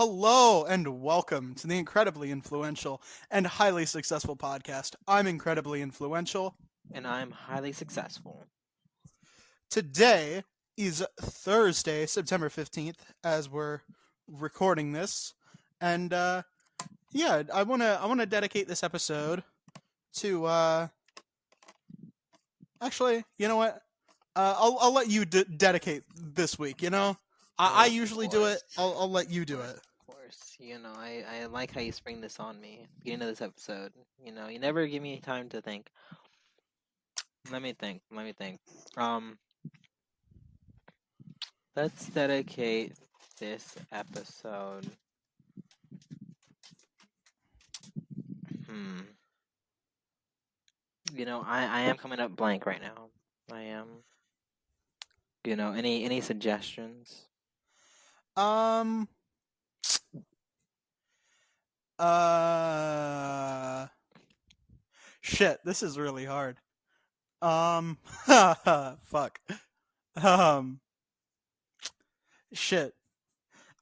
Hello and welcome to the incredibly influential and highly successful podcast. I'm incredibly influential. And I'm highly successful. Today is Thursday, September 15th, as we're recording this. And I want to dedicate this episode to actually, you know what? I'll let you dedicate this week, you know? I Of usually do it. course. I'll let you do it. Of course. I like how you spring this on me. Beginning of this episode. You never give me time to think. Let me think. Um, let's dedicate this episode. Hmm. I am coming up blank right now. I am. Any suggestions? Um Shit, this is really hard. Fuck. Um Shit.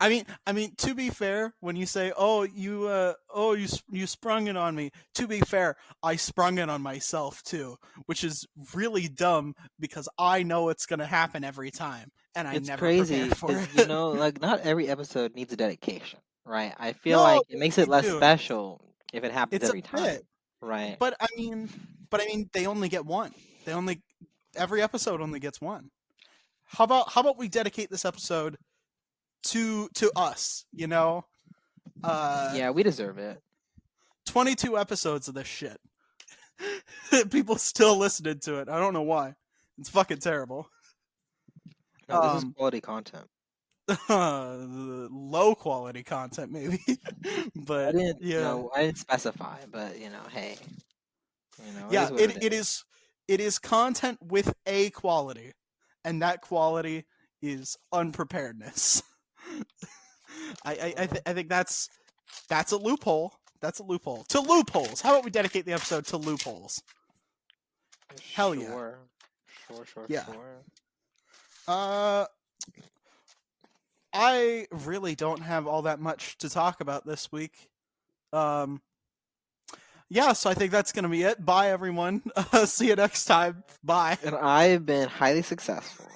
I mean to be fair, when you say, you sprung it on me. To be fair, I sprung it on myself too, which is really dumb because I know it's going to happen every time and I It's never crazy prepare for because it. like not every episode needs a dedication, right? I feel No, like it makes it they less do. special if it happens It's a every bit. time, right? But I mean they only get one. They only Every episode only gets one. How about we dedicate this episode to us, you know? Uh Yeah, we deserve it. 22 episodes of this shit. People still listening to it. I don't know why. It's fucking terrible. No, this is Um quality content. Low quality content maybe. I But didn't, yeah. I didn't specify, but hey, it Yeah, is what it, it it is. is it is content with a quality, and that quality is unpreparedness. I think that's a loophole. That's a loophole. To loopholes. How about we dedicate the episode to loopholes? Hell yeah. Sure, sure, sure, Yeah. sure. Uh I really don't have all that much to talk about this week. Um yeah, so I think that's going to be it. Bye everyone. See you next time. Bye. And I've been highly successful.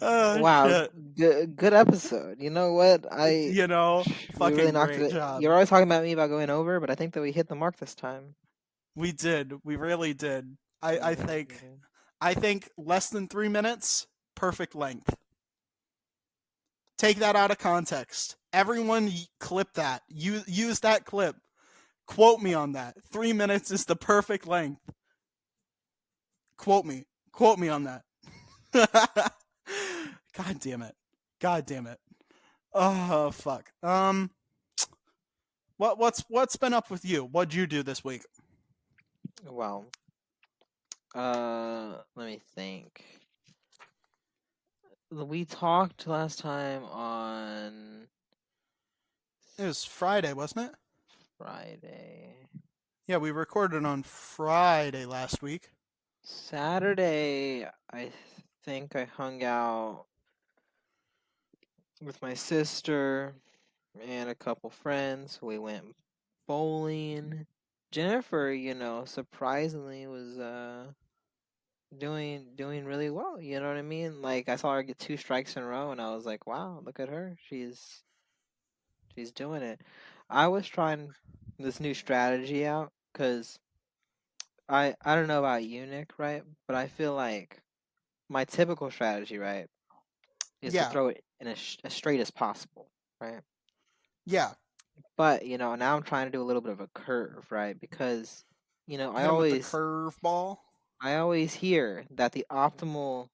Oh Wow, shit. good episode. You know what? We really Fucking knocked great it. job. You're always talking about me about going over, but I think that we hit the mark this time. We did. We really did. I, I Mhm, think mhm. I think less than 3 minutes, perfect length. Take that out of context. Everyone clip that. Use that clip. Quote me on that. 3 minutes is the perfect length. Quote me. Quote me on that. God damn it. God damn it. Oh fuck. What's been up with you? What'd you do this week? Well, let me think. We talked last time on It was Friday, wasn't it? Friday. Yeah, we recorded on Friday last week. Saturday, I think I hung out with my sister and a couple friends. We went bowling. Jennifer, surprisingly was doing really well, you know what I mean? Like I saw her get 2 strikes in a row and I was like, "Wow, look at her. She's doing it." I was trying this new strategy out cuz I don't know about you, Nick, right? But I feel like my typical strategy, right, is to Yeah, throw it in as straight as possible, right? yeah. But, now I'm trying to do a little bit of a curve, right? Because, I Hit him with the always curveball. I always hear that the optimal,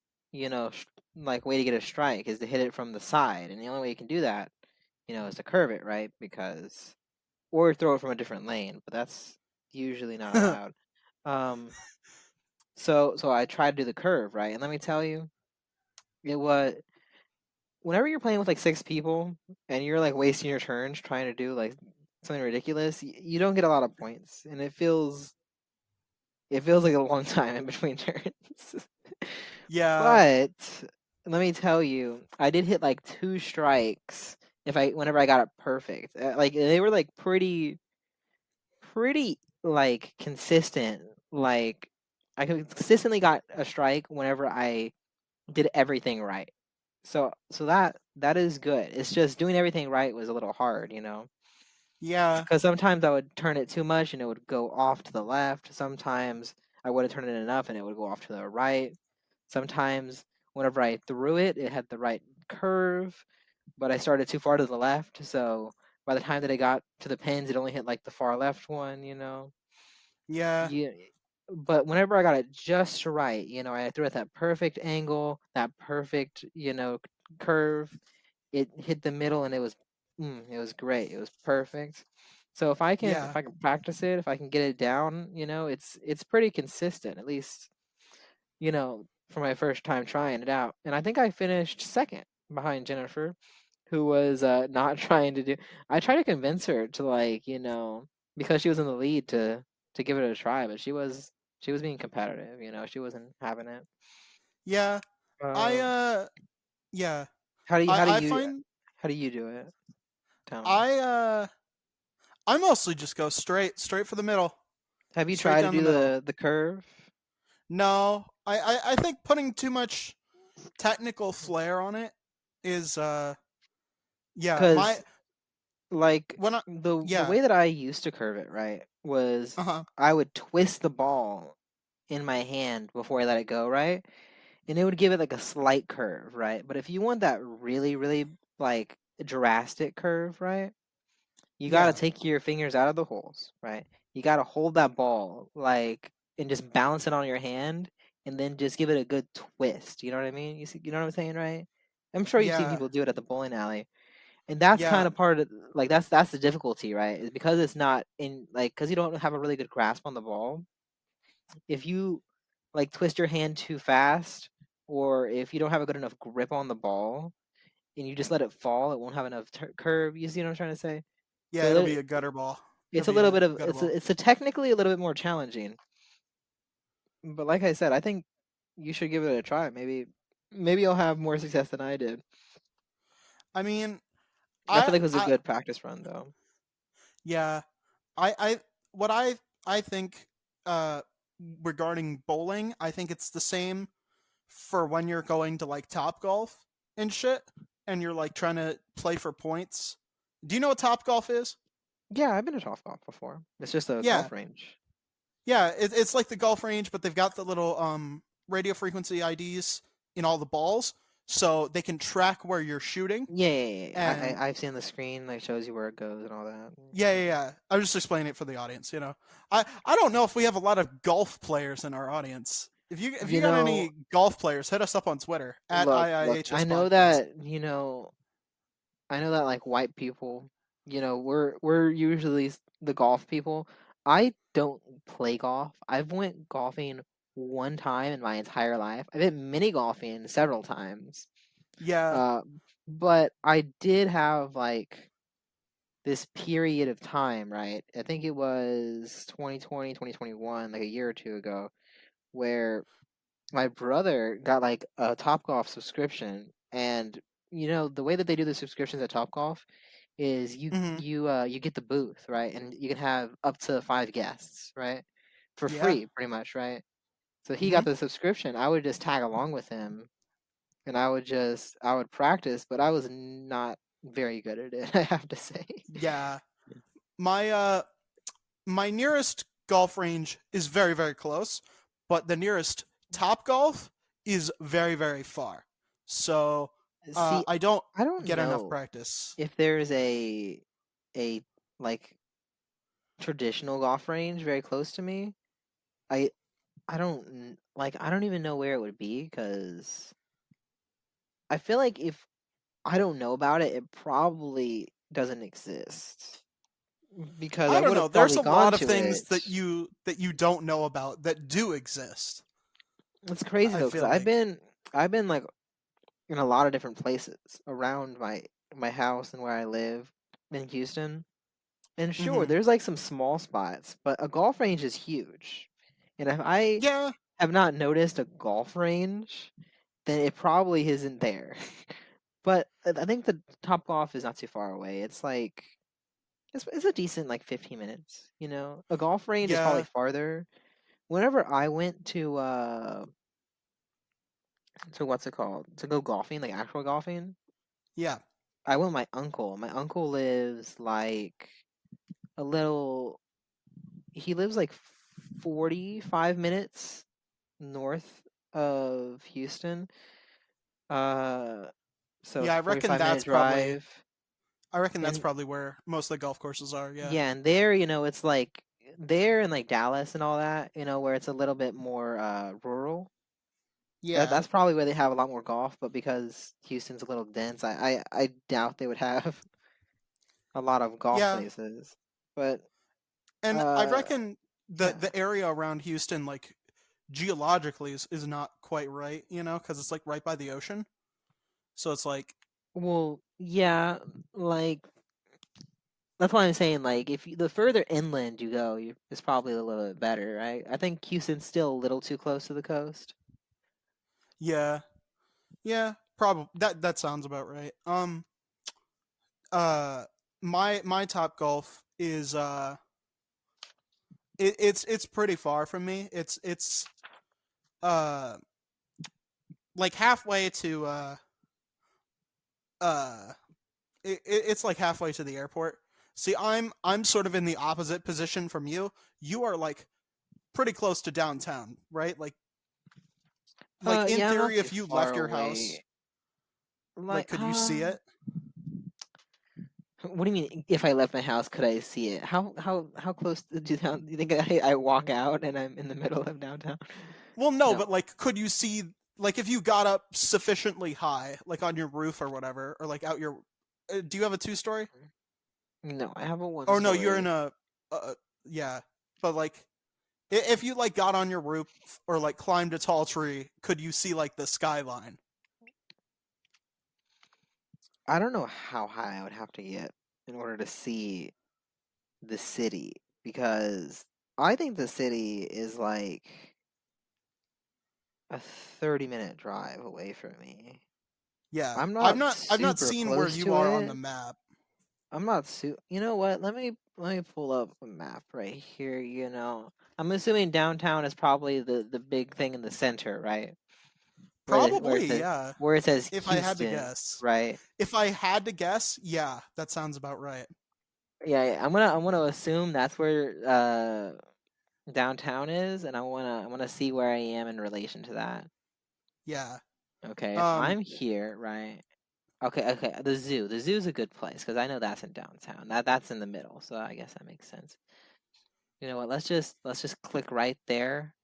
like way to get a strike is to hit it from the side, and the only way you can do that, is to curve it, right? Because or throw it from a different lane, but that's usually not allowed. Um, so I tried to do the curve, right? And let me tell you, it was whenever you're playing with like 6 people and you're like wasting your turns trying to do like something ridiculous, you don't get a lot of points, and it feels like a long time in between turns. Yeah, But let me tell you, I did hit like 2 strikes if I whenever I got it perfect. Like they were like pretty like consistent. Like I consistently got a strike whenever I did everything right. So that is good. It's just doing everything right was a little hard, you know. Yeah, Because sometimes I would turn it too much and it would go off to the left. Sometimes I would have turned it enough and it would go off to the right. Sometimes whenever I threw it, it had the right curve, but I started too far to the left. So by the time that it got to the pins, it only hit like the far left one, you know. yeah, Yeah, but whenever I got it just right, you know, I threw it that perfect angle, that perfect, curve. It hit the middle, and it was great. It was perfect. So if yeah, I can practice it, if I can get it down, it's pretty consistent. At least, for my first time trying it out. And I think I finished second behind Jennifer, who was not trying to do. I tried to convince her to because she was in the lead to give it a try, but she was being competitive. She wasn't having it. yeah. I Um, yeah. how do you how do I you find how do you do it? Tell me. I I mostly just go straight for the middle, Have you straight tried to down the do middle. the curve? No, I think putting too much technical flair on it is yeah, my Because like when I the yeah, way that I used to curve it, right, was uh-huh. I would twist the ball in my hand before I let it go, right? And it would give it like a slight curve, right? But if you want that really, really like drastic curve, right? You got to Yeah. take your fingers out of the holes, right? You got to hold that ball like and just balance it on your hand and then just give it a good twist. You know what I mean? You know what I'm saying, right? I'm sure you've seen Yeah. people do it at the bowling alley. And that's Yeah. kind of part of like that's the difficulty, right? Is because it's not in like cuz you don't have a really good grasp on the ball. If you like twist your hand too fast or if you don't have a good enough grip on the ball and you just let it fall, it won't have enough curve. You see what I'm trying to say? Yeah, So it'll there, be a gutter ball. It'll it's a be little a bit of gutter ball. it's a technically a little bit more challenging. But like I said, I think you should give it a try. Maybe you'll have more success than I did. I mean, I feel like it was a I good practice run though. yeah, I what I think uh regarding bowling, I think it's the same for when you're going to like Top Golf and shit and you're like trying to play for points. Do you know what Top Golf is? Yeah, I've been to Top Golf before. It's just a Yeah. golf range. Yeah, it's like the golf range, but they've got the little radio frequency IDs in all the balls so they can track where you're shooting. Yeah, yeah, yeah, And I've seen the screen that shows you where it goes and all that. yeah, yeah, yeah. I was just explaining it for the audience, you know. I don't know if we have a lot of golf players in our audience. If you You got know, any golf players, hit us up on Twitter at look, IIHS Podcast. I know that like white people, we're usually the golf people. I don't play golf. I've went golfing one time in my entire life. I've been mini golfing several times. Yeah. Uh, but I did have like this period of time, right? I think it was 2020, 2021, like a year or two ago, where my brother got like a Topgolf subscription, and the way that they do the subscriptions at Topgolf is Hmm. you get the booth, right, and you can have up to 5 guests, right, for Yeah. free, pretty much, right. So he Hmm. got the subscription. I would just tag along with him, and I would practice, but I was not very good at it, I have to say. Yeah. My my nearest golf range is very close, but the nearest Top Golf is very far. So See, I don't I don't get enough know practice. if there's a like traditional golf range very close to me. I I don't even know where it would be because I feel like if I don't know about it, it probably doesn't exist because I I don't would know. have There's probably a gone lot of to things it. that you don't know about that do exist. It's crazy I though because feel I've like. been I've been like in a lot of different places around my house and where I live in Houston. And sure, Hmm. there's like some small spots, but a golf range is huge. And if I Yeah. have not noticed a golf range then it probably isn't there. But I think the Top Golf is not too far away. It's like it's a decent like 15 minutes. You know, a golf range is probably Yeah, farther. Whenever I went to what's it called to go golfing, like actual golfing, yeah, I went with my uncle. My uncle lives like a little. He lives like 45 minutes north of Houston. Uh, so yeah. it's a 45-minute drive. I reckon that's And probably where most of the golf courses are. Yeah, yeah, and there, it's like there in like Dallas and all that, where it's a little bit more rural. yeah, That's probably where they have a lot more golf, but because Houston's a little dense, I doubt they would have a lot of golf yeah. places. But And I uh reckon yeah. the area around Houston, like geologically, is not quite right. You know, because it's like right by the ocean. So it's like, Well, yeah, like that's why I'm saying like the further inland you go, it's probably a little bit better, right? I think Houston's still a little too close to the coast. yeah, yeah. Probably that sounds about right. Uh, my top golf is it's pretty far from me. It's uh like halfway to uh it's like halfway to the airport. See, I'm sort of in the opposite position from you. You are like pretty close to downtown, right? Like in Yeah, I'm not theory, too if you far left your house, away. like Like, could you see it? what do you mean? If I left my house, could I see it? How close to downtown? Do you think I walk out and I'm in the middle of downtown? Well, no, No, but like could you see, like if you got up sufficiently high, like on your roof or whatever, or like out your do you have a two-story? no, I have a one Oh no, you're in story. a yeah. But like if you like got on your roof or like climbed a tall tree, could you see like the skyline? I don't know how high I would have to get in order to see the city because I think the city is like a 30-minute drive away from me. Yeah. I'm I've not not super seen where close you to are on the it. map. I'm not You know what? Let me pull up a map right here. I'm assuming downtown is probably the big thing in the center, right? Where it Probably, says yeah. If I had to Houston, guess. right? If I had to guess, yeah, that sounds about right. Yeah, yeah, I'm gonna assume that's where downtown is, and I wanna see where I am in relation to that. Yeah. Okay, if Um I'm here, right? Okay, okay, the zoo. The zoo's a good place because I know that's in downtown. That's in the middle, so I guess that makes sense. You know what? Let's just click right there.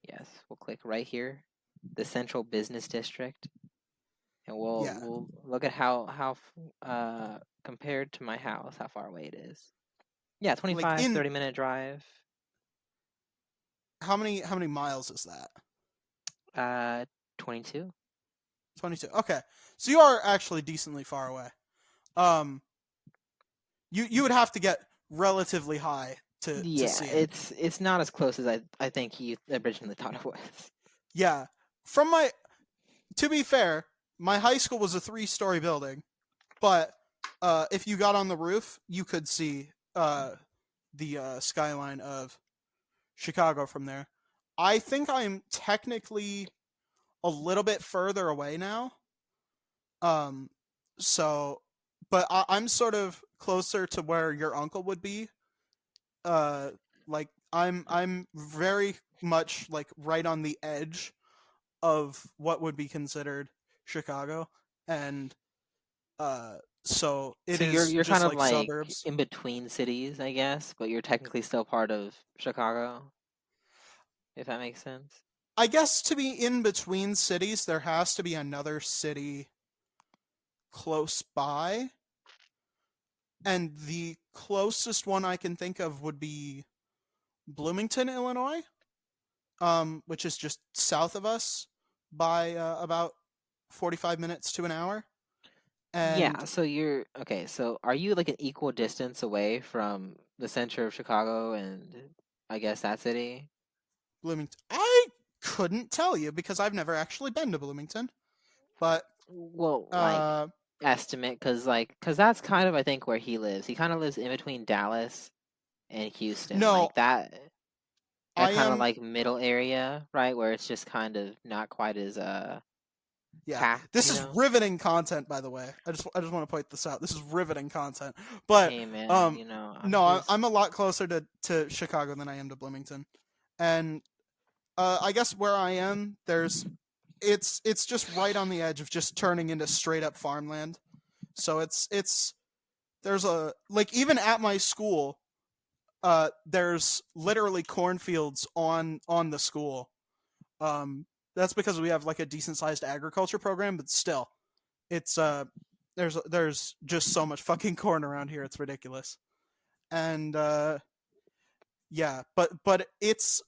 Yes, we'll click right here, the central business district, and we'll yeah. we'll look at how compared to my house, how far away it is. Yeah, Like 25, in 30-minute drive. how many miles is that? Uh, 22. 22. Okay. So you are actually decently far away. Um you would have to get relatively high to Yeah, see it. it's not as close as I think you originally thought it was. Yeah. From my to be fair, my high school was a 3-story building, but if you got on the roof, you could see the skyline of Chicago from there. I think I'm technically a little bit further away now. Um, so, but I'm sort of closer to where your uncle would be. Uh, like I'm very much like right on the edge of what would be considered Chicago, and so it So you're is you're kind just of like like suburbs. in between cities, I guess, but you're technically still part of Chicago, if that makes sense. I guess to be in between cities, there has to be another city close by, and the closest one I can think of would be Bloomington, Illinois, which is just south of us by about 45 minutes to an hour. And Yeah, so you're okay, so are you like an equal distance away from the center of Chicago and I guess that city? Bloomington, couldn't tell you because I've never actually been to Bloomington. But Well, like uh, estimate, cause that's kind of I think where he lives. He kind of lives in between Dallas and Houston, no, like that I kind of am. like middle area, right, where it's just kind of not quite as Yeah, packed, this you is know. riveting content, by the way. I just want to point this out. This is riveting content. But Hey man, um, you know, I'm no, just I'm a lot closer to Chicago than I am to Bloomington, and I guess where I am, it's just right on the edge of just turning into straight up farmland. So it's there's a like even at my school, there's literally cornfields on the school. Um, that's because we have like a decent sized agriculture program, but still, it's there's just so much fucking corn around here. It's ridiculous. And yeah, but it's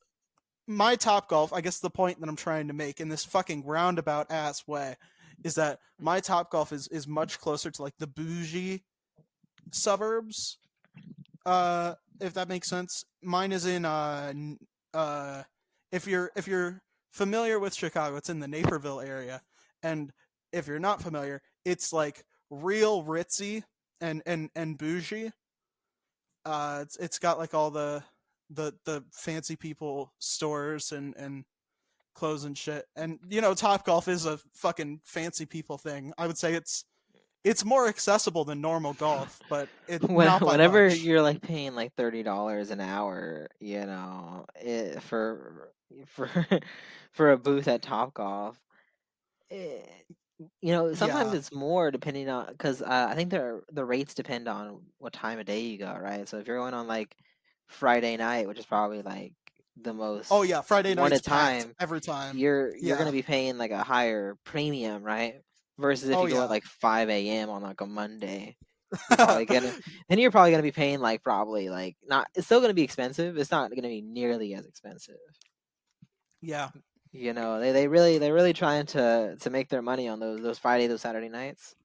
my Top Golf. I guess the point that I'm trying to make in this fucking roundabout ass way is that my Top Golf is much closer to like the bougie suburbs, if that makes sense. Mine is in uh if you're familiar with Chicago, it's in the Naperville area, and if you're not familiar, it's like real ritzy and bougie. It's got like all the fancy people stores and clothes and shit. And Top Golf is a fucking fancy people thing. I would say it's more accessible than normal golf, but it not by whenever much. you're like paying like $30 an hour, you know, for for a booth at Topgolf, eh, you know, sometimes Yeah. it's more depending on because I think the rates depend on what time of day you go, right? So if you're going on like Friday night, which is probably like the Oh most yeah, Friday night's wanted packed time, every time. you're gonna Yeah. be paying like a higher premium, right? Versus if Oh you go at yeah. like 5 a.m. on like a Monday. You're probably gonna then you're probably gonna be paying like probably like not it's still gonna be expensive. It's not gonna be nearly as expensive. Yeah. You know, they're really trying to make their money on those Friday, those Saturday nights.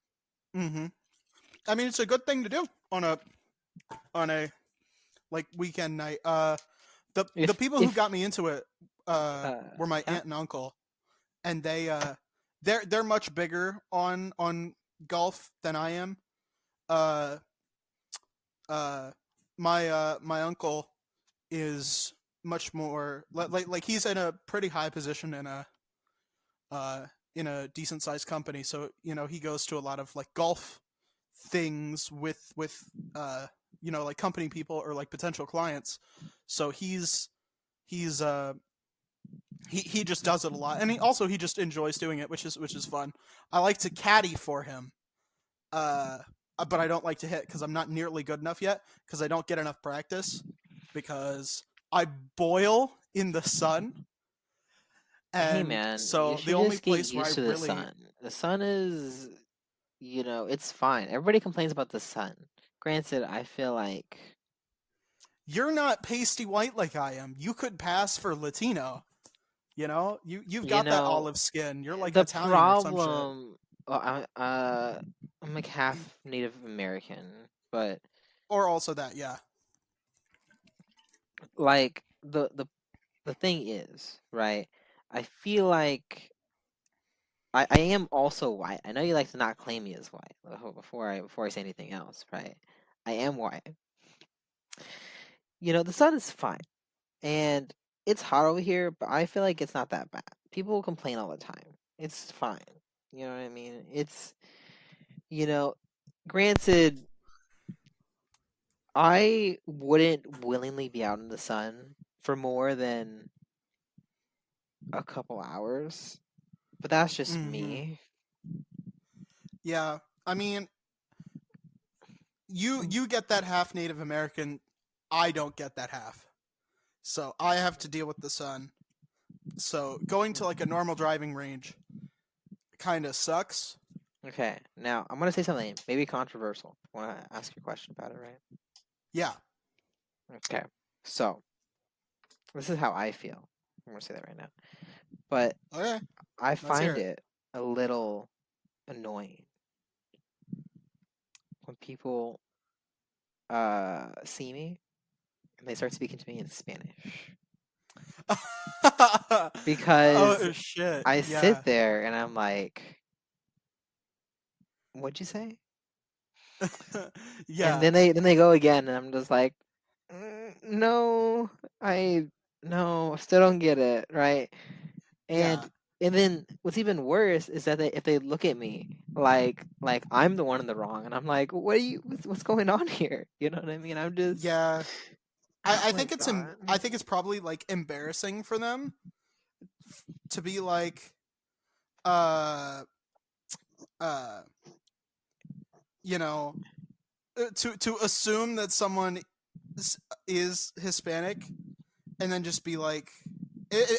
Mhm. I mean, it's a good thing to do on a like weekend night. The people who If got me into it were my yeah. aunt and uncle, and they're much bigger on golf than I am. Uh my uncle is much more like he's in a pretty high position uh in a decent sized company, so he goes to a lot of like golf things with uh like company people or like potential clients. So he's he just does it a lot, and he just enjoys doing it, which is fun. I like to caddy for him, uh but I don't like to hit because I'm not nearly good enough yet because I don't get enough practice because I boil in the sun. Hey And man, you so the should only just get place where I used to the really sun. The sun is, you know, it's fine. Everybody complains about the sun. Granted, I feel like, you're not pasty white like I am. You could pass for Latino. You've you got that know, olive skin. You're like the Italian or some shit. problem. Well, I'm like half Native American, but Or also that, yeah. like the thing is, right? I feel like I am also white. I know you like to not claim me as white before I say anything else, right? I am white. You know, the sun is fine. And it's hot over here, but I feel like it's not that bad. People complain all the time. It's fine. You know what I mean? It's, you know, granted, I wouldn't willingly be out in the sun for more than a couple hours, but that's just Hmm. me. Yeah. I mean, you get that half Native American. I don't get that half. So I have to deal with the sun. So going to like a normal driving range kind of sucks. Okay, now I'm gonna say something maybe controversial. I want to ask you a question about it, right? Yeah. Okay, so this is how I feel. I'm gonna say that right now, but Okay. I Let's hear find it. it a little annoying when people see me and they start speaking to me in Spanish. because Oh shit. I Yeah. sit there and I'm like, "What'd you say?" And Yeah. then they go again, and I'm just like, No, I no, I still don't get it, right?" Yeah. And and then what's even worse is that if they look at me like I'm the one in the wrong, and I'm like, what's going on here? You know what I mean? I'm just, Yeah. oh I my think it's god. I think it's probably like embarrassing for them to be like uh uh you know to assume that someone is Hispanic and then just be like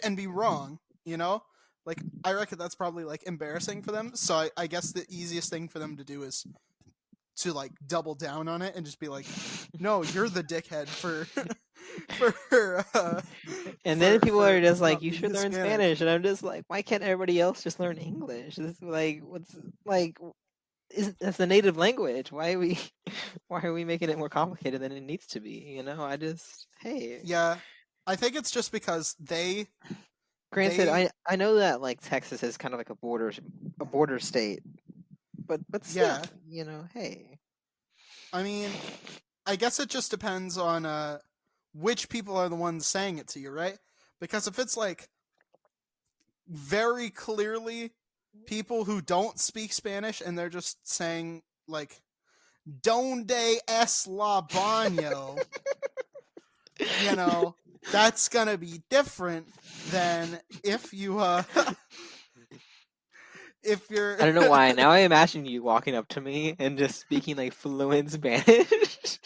and be wrong, you know? Like I reckon that's probably like embarrassing for them. So I guess the easiest thing for them to do is to like double down on it and just be like, "No, you're the dickhead for for And then people are for just like, not you being should learn Hispanic." Spanish, and I'm just like, why can't everybody else just learn English? This is like, what's like, is that's the native language. Why are we why are we making it more complicated than it needs to be? I just, hey. Yeah, I think it's just because Granted, they I know that like Texas is kind of like a border state, but still, yeah. hey. I mean, I guess it just depends on which people are the ones saying it to you, right? Because if it's like very clearly people who don't speak Spanish and they're just saying like "Donde es la baño," you know, that's gonna be different than if you if you're I don't know why. Now I imagine you walking up to me and just speaking like fluent Spanish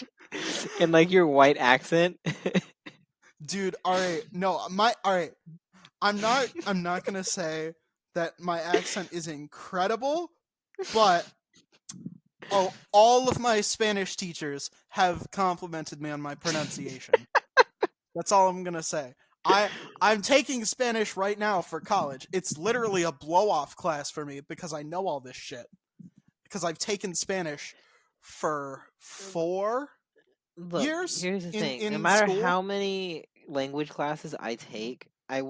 in like your white accent. dude. All right, no, my all right. I'm not gonna say that my accent is incredible, but all of my Spanish teachers have complimented me on my pronunciation. That's all I'm gonna say. I I'm taking Spanish right now for college. It's literally a blow off class for me because I know all this shit. Because I've taken Spanish for 4 Look, years here's the thing. No in matter school. how many language classes I take, I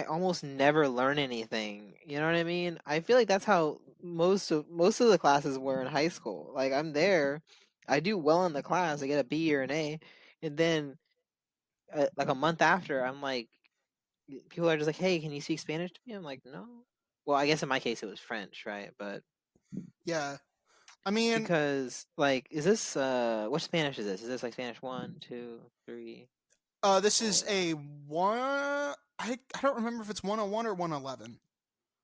almost never learn anything. You know what I mean? I feel like that's how most of the classes were in high school. Like I'm there, I do well in the class, I get a B or an A, and then like a month after, I'm like, people are just like, "Hey, can you speak Spanish to me?" I'm like, "No." Well, I guess in my case it was French, right? But Yeah, I mean, because like, is this what Spanish is this? Is this like Spanish 1, 2, 3, this is 4? a one. I don't remember if it's 101 or 111.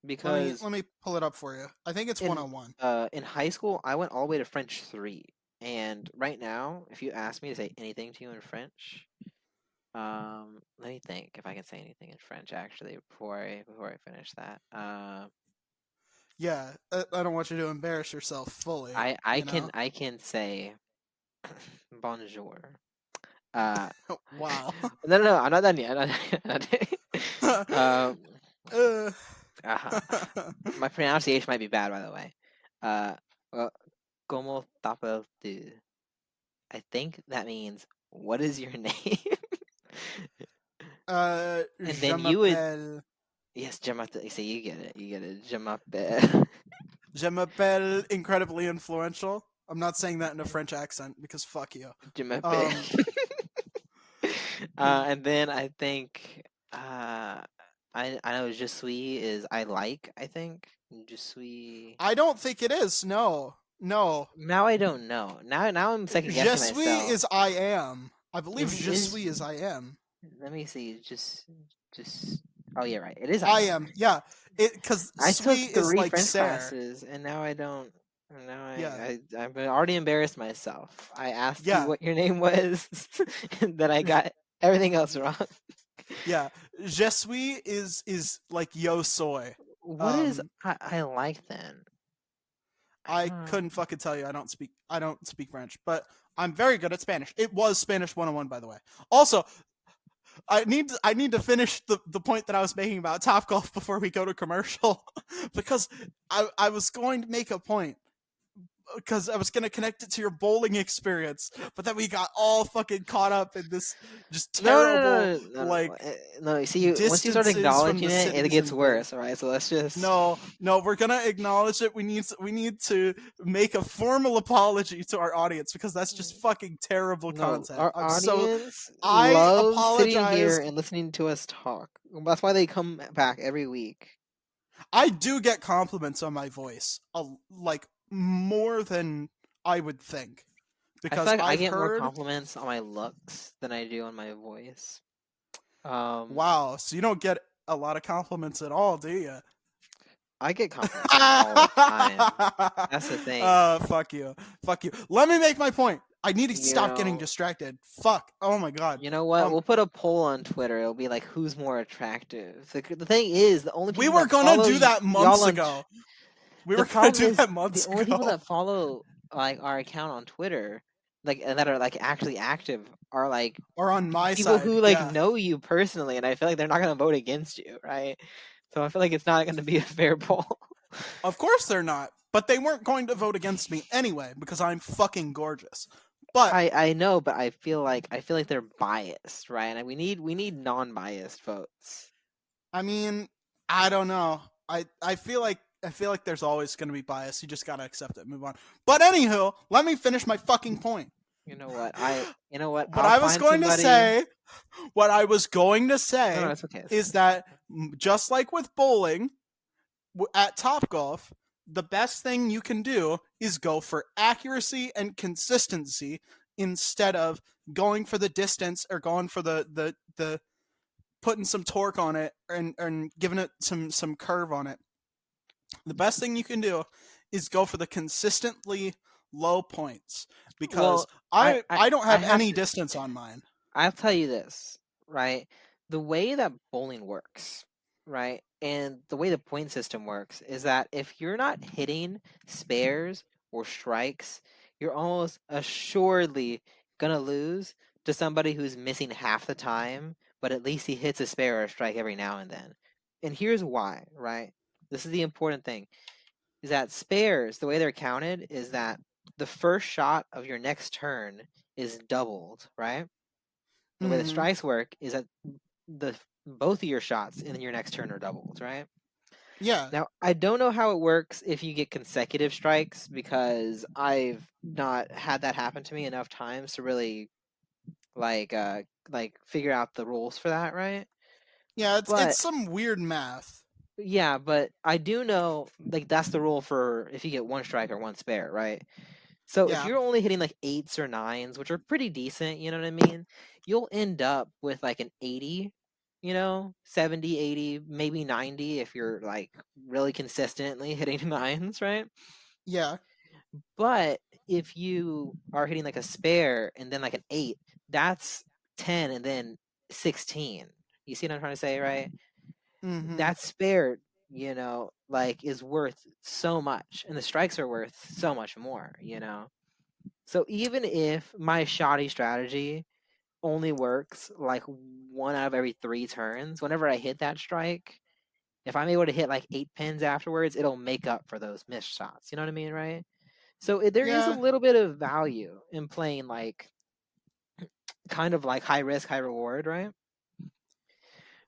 Because Let me pull it up for you. I think it's in 101. in high school, I went all the way to French 3, and right now, if you ask me to say anything to you in French, let me think if I can say anything in French actually before I finish that. Yeah, I don't want you to embarrass yourself fully. I You can know. I can say bonjour. Uh, Wow. no, I'm not done yet. I'm not done yet. um, uh, uh, my pronunciation might be bad, by the way. Well, como tapas tu? I think that means, what is your name? And je then you would, m'appelle. yes, Jamata. You see, you get it, Jamata. Je m'appelle incredibly influential. I'm not saying that in a French accent because fuck you. Jamata. Um, And then I think, uh, I know je suis is I like. I think je suis. I don't think it is. No, no. Now I don't know. Now I'm second Je guessing suis myself. is I am. I believe je Is suis is I am. Let me see. Just. Oh yeah, right. It is I I am. am. Yeah. It because I took suis is 3 like French Sir. classes, and now I don't. Now Yeah. I've already embarrassed myself. I asked you Yeah. what your name was, and then I got everything else wrong. Yeah. Je suis is like yo soy. What is Um, I like then? I I don't. couldn't fucking tell you. I don't speak French, but I'm very good at Spanish. It was Spanish 101, by the way. Also, I need to finish the point that I was making about Topgolf before we go to commercial because I was going to make a point because I was gonna connect it to your bowling experience, but then we got all fucking caught up in this just No, no, terrible no, no, no, like no. No, you see, once you start distances from acknowledging the it, it cities gets and things. worse. All right, so let's just. No, no, we're gonna acknowledge it. We need to make a formal apology to our audience because that's just fucking terrible No, content. our audience I loves sitting here apologize. and listening to us talk. That's why they come back every week. I do get compliments on my voice, like more than I would think, I feel because like I I've get more heard. compliments on my looks than I do on my voice. Wow, so you don't get a lot of compliments at all, do you? I get compliments all the time. That's the thing. Fuck you. Fuck you. Let me make my point. I need to You stop getting know, distracted. Fuck. Oh my god. you know what? Um, We'll put a poll on Twitter. It'll be like, who's more attractive? The thing is, the only we people were that gonna follow do that y'all months on ago. We the were gonna problem do is that the months only people ago. that follow like our account on Twitter, like and that are like actually active, are like Or on my people side, who like yeah. know you personally, and I feel like they're not gonna vote against you, right? So I feel like it's not gonna be a fair poll. Of course they're not. But they weren't going to vote against me anyway because I'm fucking gorgeous. But I know, but I feel like they're biased, right? And we need non-biased votes. I mean, I don't know. I feel like there's always going to be bias. You just got to accept it, move on. But anywho, let me finish my fucking point. You know what? You know what? What I'll I was find going to somebody. say, what I was going to No, no, say it's okay. It's is okay. that just like with bowling at Topgolf, the best thing you can do is go for accuracy and consistency instead of going for the distance or going for the putting some torque on it and giving it some curve on it. The best thing you can do is go for the consistently low points because Well, I I I don't I have have any to distance on mine. I'll tell you this, right? The way that bowling works, right? And the way the point system works is that if you're not hitting spares or strikes, you're almost assuredly gonna lose to somebody who's missing half the time, but at least he hits a spare or a strike every now and then. And here's why, right? This is the important thing, is that spares, the way they're counted, is that the first shot of your next turn is doubled, right? The way the Mm-hmm. strikes work is that the both of your shots in your next turn are doubled, right? Yeah, Now, I don't know how it works if you get consecutive strikes because I've not had that happen to me enough times to really like uh figure out the rules for that, right? yeah. It's But some weird math. yeah, but I do know like that's the rule for if you get one strike or one spare, right? So if Yeah, you're only hitting like eights or nines, which are pretty decent, you know what I mean? You'll end up with like an 80, 70, 80, maybe 90 if you're like really consistently hitting nines, right? yeah, But if you are hitting like a spare and then like an eight, that's 10 and then 16. You see what I'm trying to say, right? mm-hmm. That spare, like is worth so much, and the strikes are worth so much more. So even if my shoddy strategy only works like one out of every 3 turns, whenever I hit that strike, if I'm able to hit like 8 pins afterwards, it'll make up for those missed shots. You know what I mean, right? So there is a Yeah, little bit of value in playing like kind of like high risk, high reward, right?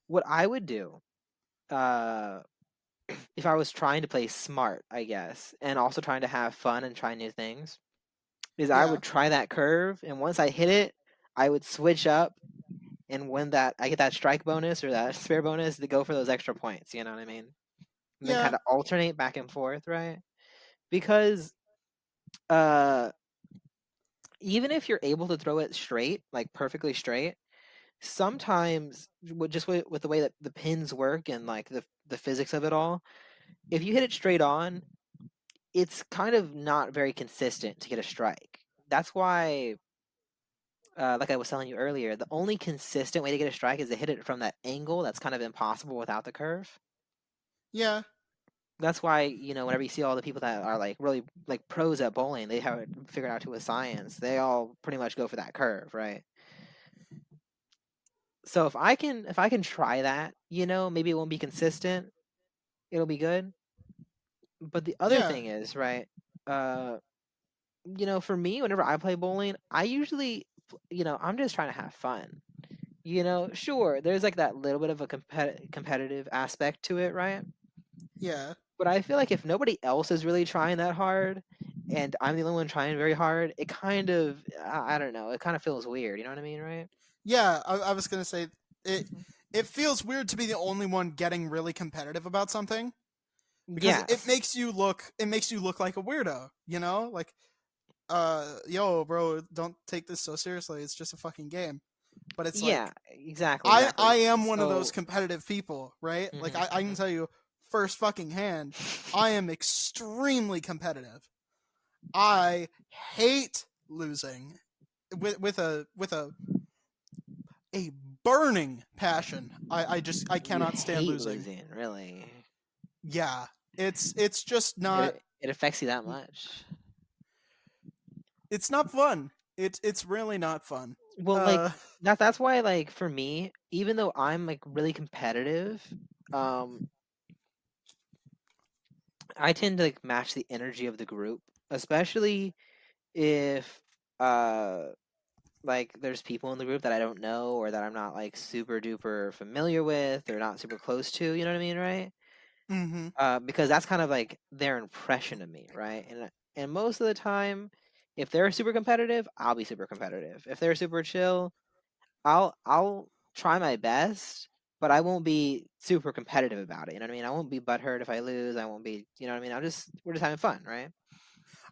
What I would do, uh, if I was trying to play smart, I guess, and also trying to have fun and try new things, is I yeah, would try that curve, and once I hit it, I would switch up, and when that I get that strike bonus or that spare bonus to go for those extra points. You know what I mean? And then yeah, kind of alternate back and forth, right? Because uh, even if you're able to throw it straight, like perfectly straight, sometimes with the way that the pins work and like the physics of it all, if you hit it straight on, it's kind of not very consistent to get a strike. That's why, like I was telling you earlier, the only consistent way to get a strike is to hit it from that angle that's kind of impossible without the curve. yeah, That's why, whenever you see all the people that are like really like pros at bowling, they have it figured out to a science. They all pretty much go for that curve, right? So if I can try that, maybe it won't be consistent. It'll be good. But the other yeah. thing is, right? for me, whenever I play bowling, I usually, I'm just trying to have fun. Sure, there's like that little bit of a competitive aspect to it, right? Yeah. But I feel like if nobody else is really trying that hard, and I'm the only one trying very hard, it kind of, I don't know, it kind of feels weird. You know what I mean, right? Yeah, I was gonna say it feels weird to be the only one getting really competitive about something because Yes. it makes you look like a weirdo, you know? Like, yo, bro, don't take this so seriously. It's just a fucking game. But it's Yeah, like exactly, I exactly. am one of those So, competitive people, right? Like hmm I can tell you first fucking hand, I am extremely competitive. I hate losing with a burning passion. I you cannot stand hate losing. losing, really. Yeah. It's just not It affects you that much. it's not fun. It's really not fun. Well, like Uh that's why, like, for me, even though I'm like really competitive, um, I tend to like match the energy of the group, especially if uh like there's people in the group that I don't know or that I'm not like super duper familiar with or not super close to, you know what I mean, right? mhm. Because that's kind of like their impression of me, right? And most of the time, if they're super competitive, I'll be super competitive. If they're super chill, I'll try my best, but I won't be super competitive about it. You know what I mean? I won't be butthurt if I lose. I won't be, you know what I mean? We're just having fun, right?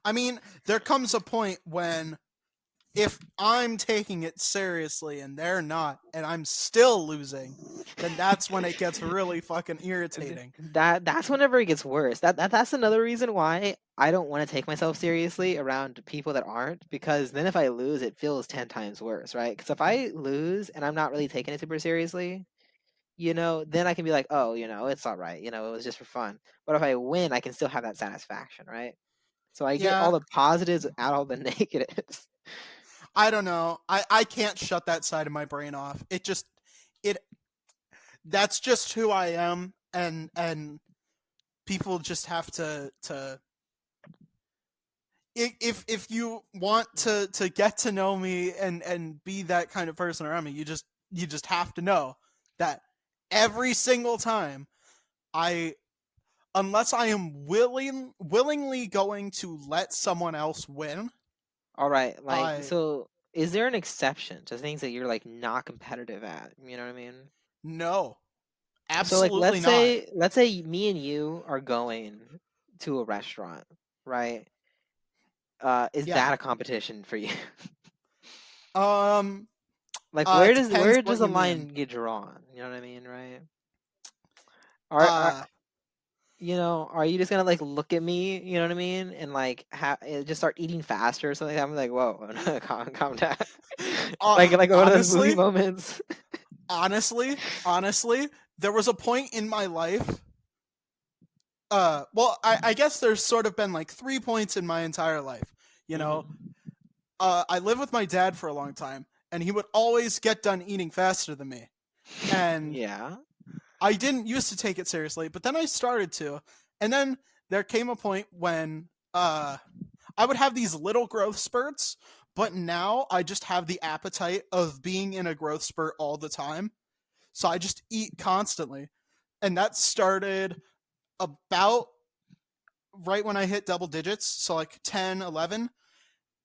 I mean, there comes a point when if I'm taking it seriously and they're not, and I'm still losing, then that's when it gets really fucking irritating. That's whenever it gets worse. That's another reason why I don't want to take myself seriously around people that aren't, because then if I lose, it feels 10 times worse, right? Because if I lose and I'm not really taking it super seriously, then I can be like, oh, it's all right. It was just for fun. But if I win, I can still have that satisfaction, right? So I get Yeah, all the positives out all the negatives. I don't know. I can't shut that side of my brain off. It that's just who I am, and people just have to if you want to get to know me and be that kind of person around me, you just have to know that every single time I unless I am willingly going to let someone else win, All right, like, I so is there an exception to things that you're like not competitive at? You know what I mean? no, So like absolutely let's not. say let's say me and you are going to a restaurant, right? Is Yeah. that a competition for you? Um Like it depends where does what the you mean. line get drawn? You know what I mean, right? Are Uh are you just gonna like look at me, you know what I mean, and like just start eating faster or something? I'm like, whoa, calm down. Like one of those movie honestly, moments. honestly, there was a point in my life well, I guess there's sort of been like 3 points in my entire life. You know, hmm I lived with my dad for a long time, and he would always get done eating faster than me. And Yeah. I didn't used to take it seriously, but then I started to. And then there came a point when I would have these little growth spurts, but now I just have the appetite of being in a growth spurt all the time. So I just eat constantly. And that started about right when I hit double digits, so like 10, 11,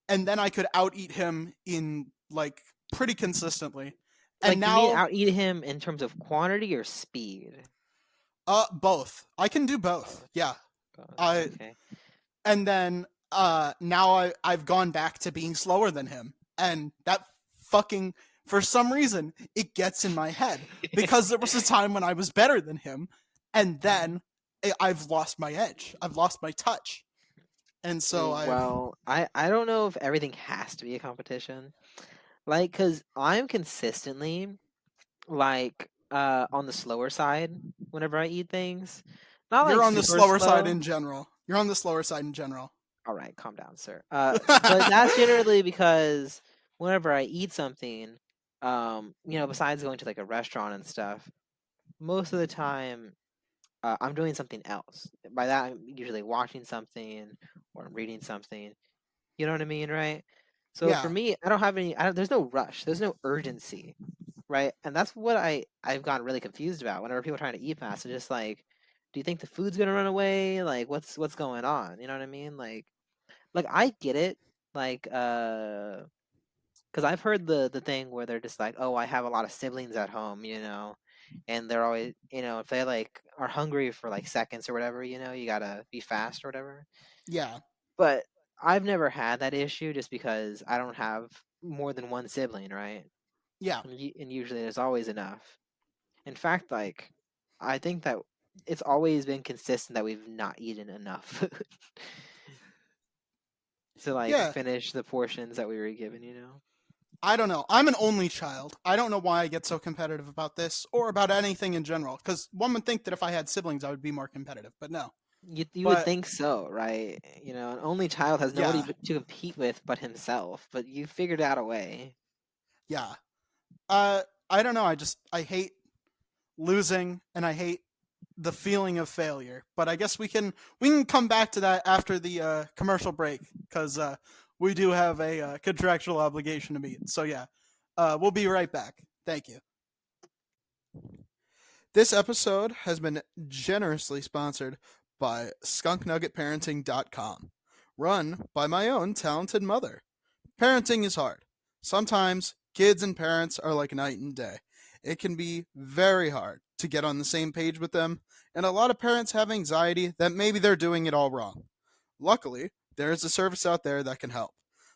and then I could out eat him in like pretty consistently. And Like, you mean now out eat him in terms of quantity or speed? both. I can do both. Both. Yeah. Both. I Okay. and then now I've gone back to being slower than him. And that fucking for some reason it gets in my head because there was a time when I was better than him and then I've lost my edge. I've lost my touch. And so I've Well, I don't know if everything has to be a competition. Like, cause I'm consistently like on the slower side whenever I eat things. Not you're like on the super slower side slow. in general. You're on the slower side in general. All right, calm down, sir. But that's generally because whenever I eat something, besides going to like a restaurant and stuff, most of the time I'm doing something else. By that, I'm usually watching something or I'm reading something. You know what I mean, right? So for Yeah, me, I don't have any. There's no rush. There's no urgency, right? And that's what I've gotten really confused about whenever people are trying to eat fast. They're just like, do you think the food's gonna run away? Like, what's going on? You know what I mean? Like I get it. Like, because I've heard the thing where they're just like, oh, I have a lot of siblings at home, and they're always, if they like are hungry for like seconds or whatever, you gotta be fast or whatever. yeah, But I've never had that issue just because I don't have more than one sibling, right? yeah, And usually there's always enough. In fact, like, I think that it's always been consistent that we've not eaten enough food to like yeah. finish the portions that we were given. I don't know. I'm an only child. I don't know why I get so competitive about this or about anything in general. Because one would think that if I had siblings, I would be more competitive, but no. You would But think so, right? An only child has nobody yeah, to compete with but himself, but you figured out a way. yeah. I don't know. I hate losing and I hate the feeling of failure. But I guess we can come back to that after the commercial break because we do have a contractual obligation to meet. So yeah, we'll be right back. Thank you. This episode has been generously sponsored by skunknuggetparenting.com, run by my own talented mother. Parenting is hard. Sometimes kids and parents are like night and day. It can be very hard to get on the same page with them, and a lot of parents have anxiety that maybe they're doing it all wrong. Luckily, there is a service out there that can help.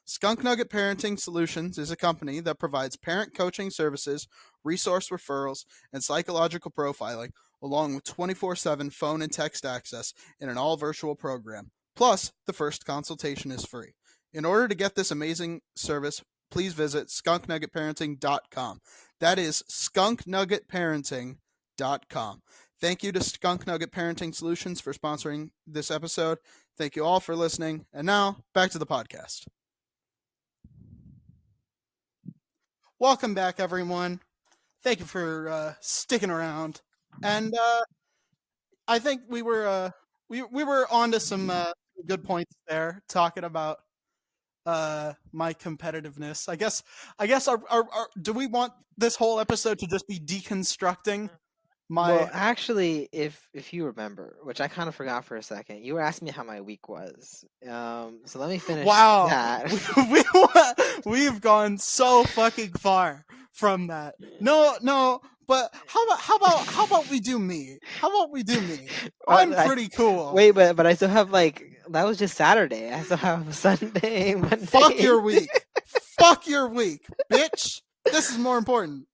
Skunk Nugget Parenting Solutions is a company that provides parent coaching services, resource referrals, and psychological profiling, along with 24/7 phone and text access in an all virtual program. Plus, the first consultation is free. In order to get this amazing service, please visit skunknuggetparenting.com. That is skunknuggetparenting.com. Thank you to Skunk Nugget Parenting Solutions for sponsoring this episode. Thank you all for listening. And now, back to the podcast. Welcome back, everyone. Thank you for sticking around. And I think we were onto some good points there, talking about my competitiveness. I guess do we want this whole episode to just be deconstructing Well, my actually, if you remember, which I kind of forgot for a second, you were asking me how my week was. So let me finish wow. that. We've gone so fucking far from that. No, but how about we do me? How about we do me? I'm pretty cool. Wait, but I still have that was just Saturday. I still have Sunday, Monday. Fuck your week. Fuck your week, bitch. This is more important.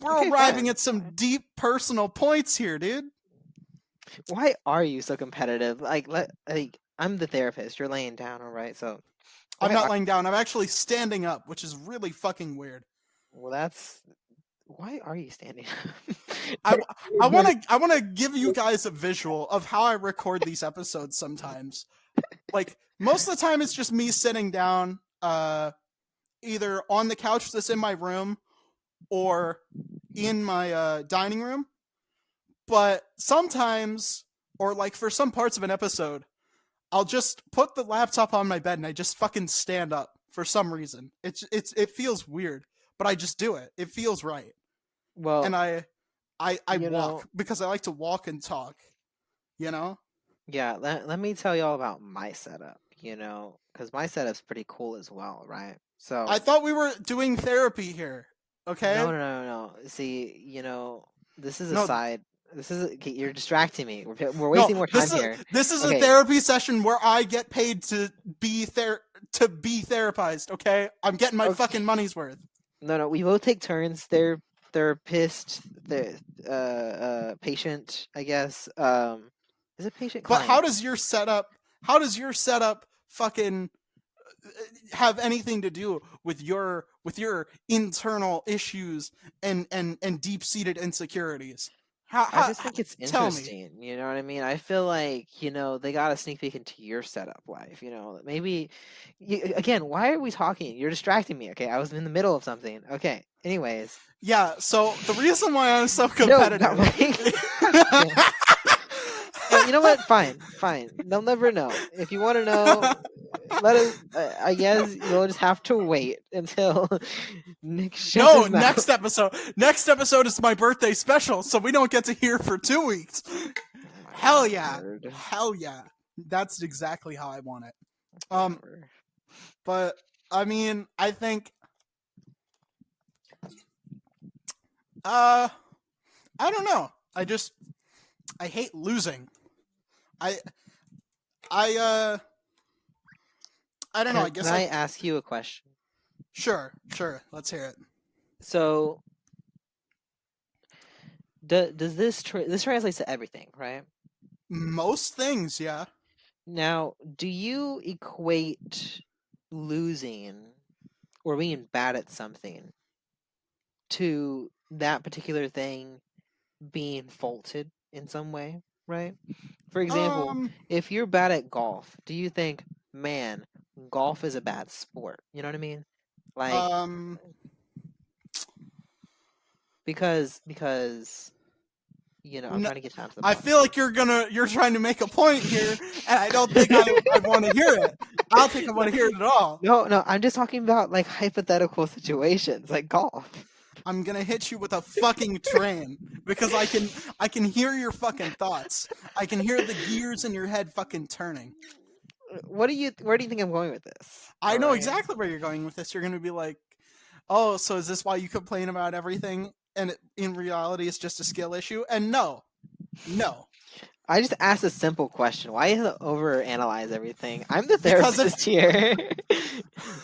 We're Okay, arriving fine. at some deep personal points here, dude. Why are you so competitive? I'm the therapist. You're laying down, all right? So I'm why not are laying down. I'm actually standing up, which is really fucking weird. well that's why are you standing up? I want to give you guys a visual of how I record these episodes sometimes. Like most of the time it's just me sitting down either on the couch that's in my room or in my dining room. But sometimes, or like for some parts of an episode, I'll just put the laptop on my bed and I just fucking stand up for some reason. It feels weird, but I just do it. It feels right. Well, And I you know, walk because I like to walk and talk, you know? yeah, let me tell you all about my setup, because my setup's pretty cool as well, right? I So, thought we were doing therapy here. Okay? no, no, no, no. See, this is a No, side. Okay, you're distracting me. We're no, wasting more time here. this is a Okay, therapy session where I get paid to be therapized, okay? I'm getting my okay. fucking money's worth. No, we both take turns. Therapist, the patient, I guess. Is it patient But client? how does your setup fucking have anything to do with your internal issues and deep-seated insecurities? I just think it's Tell me. interesting. You know what I mean? I feel like, they got a sneak peek into your setup life. Maybe, again, why are we talking? You're distracting me. Okay. I was in the middle of something. Okay. Anyways. Yeah, so the reason why I'm so No, competitive not right. You know what? Fine, fine. They'll never know. If you want to know, let us. I guess you'll just have to wait until Nick shuts No, his mouth. next episode is my birthday special, so we don't get to hear for 2 weeks. Oh my Hell yeah, lord. hell yeah. That's exactly how I want it. Um, Whatever. but I mean, I think, I don't know. I hate losing. I, I, I don't know. I Can guess I ask you a question? sure. Let's hear it. So, does this translates to everything, right? Most things, yeah. Now, do you equate losing or being bad at something to that particular thing being faulted in some way, right? For example, Um, if you're bad at golf, do you think, man, golf is a bad sport? You know what I mean? Like, um, because I'm no, trying to get down to the I point. feel like you're trying to make a point here, and I don't think I want to hear it. I don't think I want to hear it at all. No, I'm just talking about like hypothetical situations, like golf. I'm gonna hit you with a fucking train because I can hear your fucking thoughts. I can hear the gears in your head fucking turning. Where do you think I'm going with this? I All know right. exactly where you're going with this. You're gonna be like, "Oh, so is this why you complain about everything?" And in reality, it's just a skill issue. And no, I just asked a simple question. Why is it overanalyze everything? I'm the because if therapist here.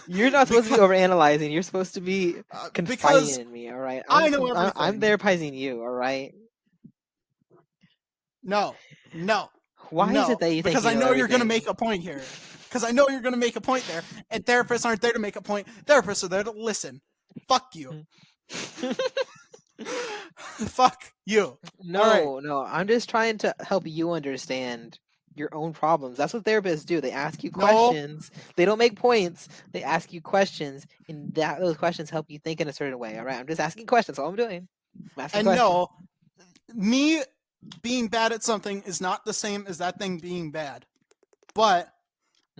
You're not supposed to be because overanalyzing. You're supposed to be confiding because in me. All right. I know I'm everything. therapizing you. All right. No, no, Why is it no, that you think because you I know know you're gonna everything? make a point here. Because I know you're gonna make a point there, and therapists aren't there to make a point. Therapists are there to listen. Fuck you. Fuck you. All right. No. I'm just trying to help you understand your own problems. That's what therapists do. They ask you No, questions. They don't make points. They ask you questions, and those questions help you think in a certain way. All right. I'm just asking questions. That's all I'm doing. I'm asking and questions. no, me being bad at something is not the same as that thing being bad. But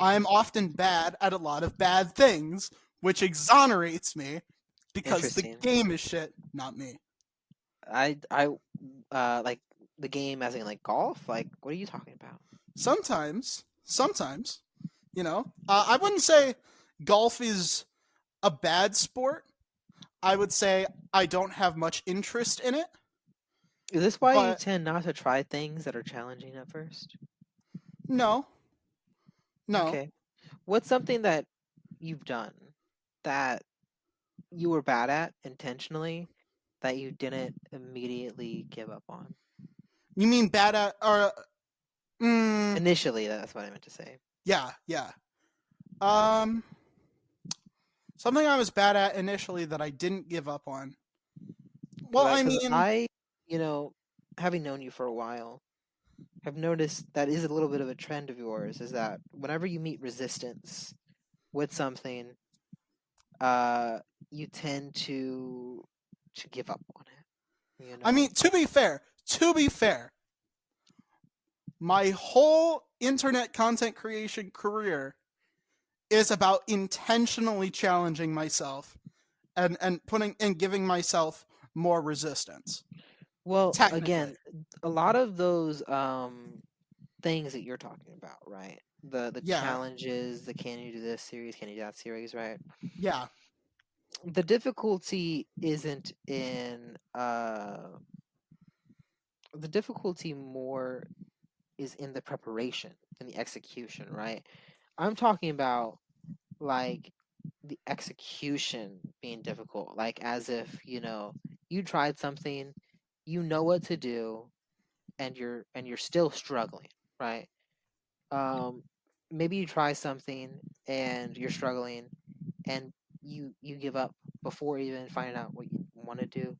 I'm Mhm. often bad at a lot of bad things, which exonerates me because the Interesting. game is shit, not me. I like the game as in like golf. Like, what are you talking about? Sometimes, I wouldn't say golf is a bad sport. I would say I don't have much interest in it, Is this why you but tend not to try things that are challenging at first? no, no. Okay. What's something that you've done that you were bad at intentionally that you didn't immediately give up on? You mean bad at or Initially, that's what I meant to say. yeah. Um Something I was bad at initially that I didn't give up on. Well, I Because mean, having known you for a while, have noticed that is a little bit of a trend of yours. Is that whenever you meet resistance with something, uh, you tend to give up on it. I mean to be fair, my whole internet content creation career is about intentionally challenging myself and putting and giving myself more resistance. Well, Technically. again, a lot of those things that you're talking about, right? The Yeah. challenges, the can you do this series, can you do that series, right? Yeah. The difficulty isn't in the difficulty more is in the preparation and the execution, right? I'm talking about like the execution being difficult, like as if, you tried something, you know what to do, and you're still struggling, right? Um Maybe you try something and you're struggling and you give up before even finding out what you want to do.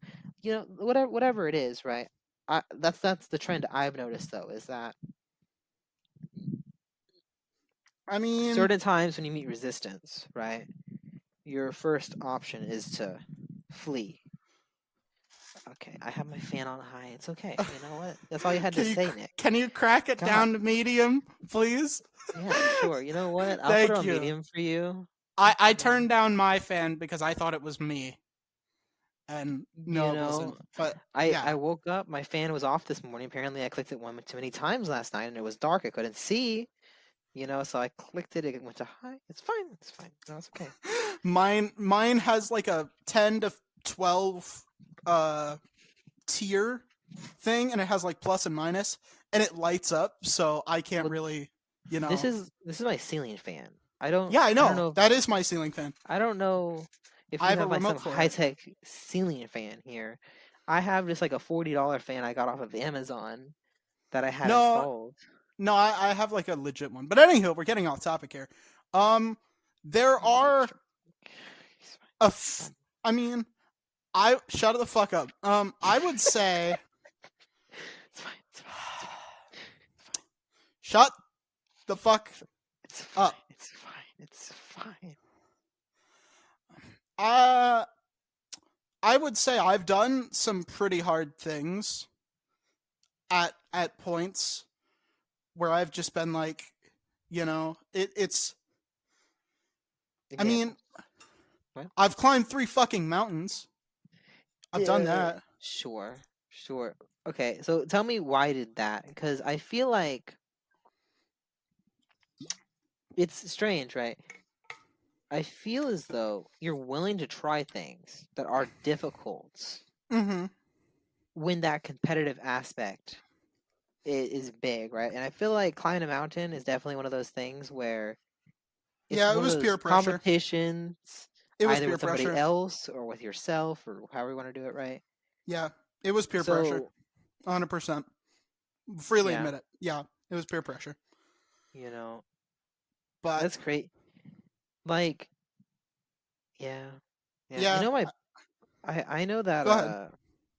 Whatever it is, right? That's the trend I've noticed though, is that I mean, certain times when you meet resistance, right? Your first option is to flee. Okay, I have my fan on high. It's okay. You know what? That's all you had to Can you say, Nick. can you crack it God. down to medium, please? Yeah, sure. You know what? I'll put it Thank on you. medium for you. I turned down my fan because I thought it was me, and You no, it wasn't. know, But I yeah, woke up, my fan was off this morning. Apparently, I clicked it one too many times last night, and it was dark. I couldn't see. You know, so I clicked it. It went to high. It's fine. It's fine. No, it's okay. mine has like a 10 to 12 tier thing, and it has like plus and minus, and it lights up, so I can't Well, really, you know. This is my ceiling fan. I don't. Yeah, I I don't know. know. That is my ceiling fan. I don't know if I you have a have like some remote for it. high tech ceiling fan here. I have just like a $40 fan I got off of Amazon that I had No, installed. no, I have like a legit one. But anywho, we're getting off topic here. There are a I mean, I shut the fuck up. I would say It's fine. It's fine. It's fine. shut the fuck It's fine. up. It's fine. It's fine. I would say I've done some pretty hard things at points where I've just been like, you know, it's I mean, What? I've climbed 3 fucking mountains. I've done that. Sure. Okay, so tell me why did that? Because I feel like it's strange, right? I feel as though you're willing to try things that are difficult Mm-hmm. when that competitive aspect is big, right? And I feel like climbing a mountain is definitely one of those things where it's Yeah, it one of was those peer pressure. competitions, It was either peer with somebody pressure. else or with yourself or however you want to do it, right? Yeah, it was peer pressure. So 100%. Freely yeah, admit it. Yeah, it was peer pressure. you know, But that's great. Like, yeah. You yeah, know I know that go ahead.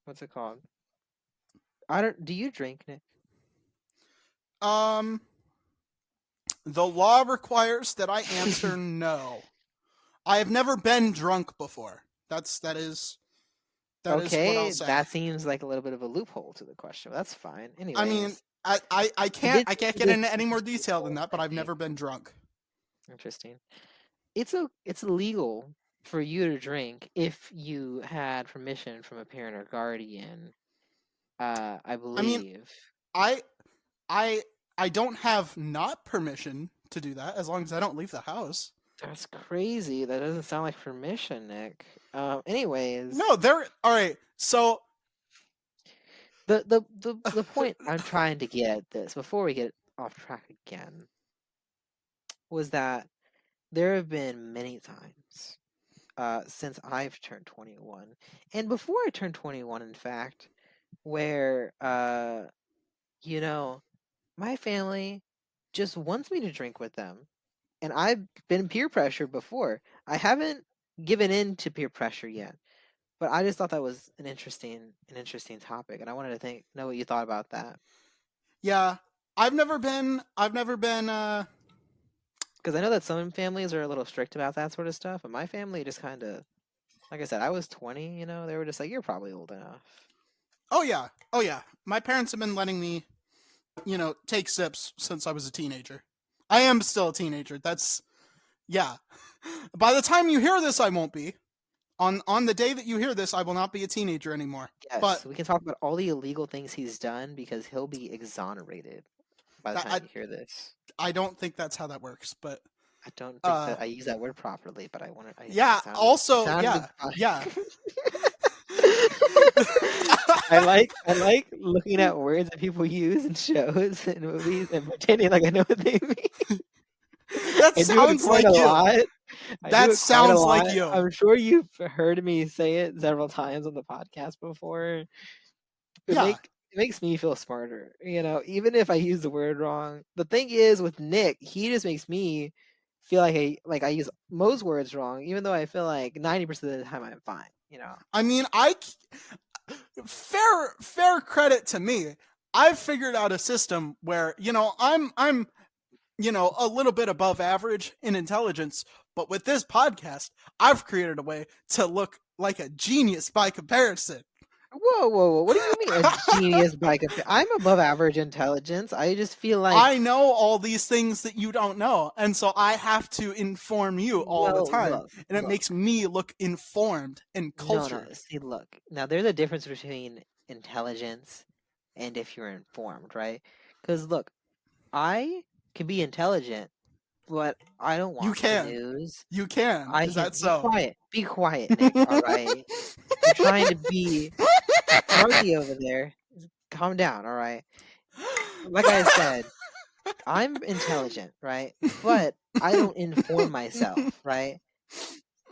what's it called? I don't. Do you drink, Nick? Um, the law requires that I answer no. I have never been drunk before. That is what I'll Okay, say. that seems like a little bit of a loophole to the question. But that's fine. Anyways, I mean, I can't get into any more detail than that, but I've never been drunk. Interesting. It's illegal for you to drink if you had permission from a parent or guardian. I believe. I mean, I don't have not permission to do that as long as I don't leave the house. That's crazy. That doesn't sound like permission, Nick. Anyways. No, there. All right. So the point I'm trying to get at this before we get off track again was that there have been many times since I've turned 21 and before I turned 21, in fact, where you know, my family just wants me to drink with them, and I've been peer pressured before. I haven't given in to peer pressure yet, but I just thought that was an interesting topic, and I wanted to know what you thought about that. yeah, I've never been. Because I know that some families are a little strict about that sort of stuff, but my family just kind of, like I said, I was 20. You know, they were just like, "You're probably old enough." Oh yeah. My parents have been letting me, take sips since I was a teenager. I am still a teenager. That's yeah. By the time you hear this, I won't be. On the day that you hear this, I will not be a teenager anymore. Yes, But we can talk about all the illegal things he's done because he'll be exonerated by the time you hear this. I don't think that's how that works. But I don't think that I use that word properly, but I want to. Yeah. Yeah. I like looking at words that people use in shows and movies and pretending like I know what they mean. That sounds like you. That sounds like you. I'm sure you've heard me say it several times on the podcast before. It makes me feel smarter, even if I use the word wrong. The thing is with Nick, he just makes me feel like I use most words wrong, even though I feel like 90% of the time I'm fine, I mean, fair credit to me. I've figured out a system where, I'm a little bit above average in intelligence, but with this podcast, I've created a way to look like a genius by comparison. Whoa, whoa, whoa! What do you mean a genius by comparison? I'm above average intelligence. I just feel like, I know all these things that you don't know, and so I have to inform you all the well, time, and it makes look. me look informed and No, no. cultured. See, look. Now, there's a difference between intelligence and if you're informed, right? Because look, I can be intelligent, but I don't You watch the can. news. You can. I Is can that be so? quiet. Be quiet, Nick. All right. You're trying to be smarty over there. Calm down. All right. Like I said, I'm intelligent, right? But I don't inform myself, right?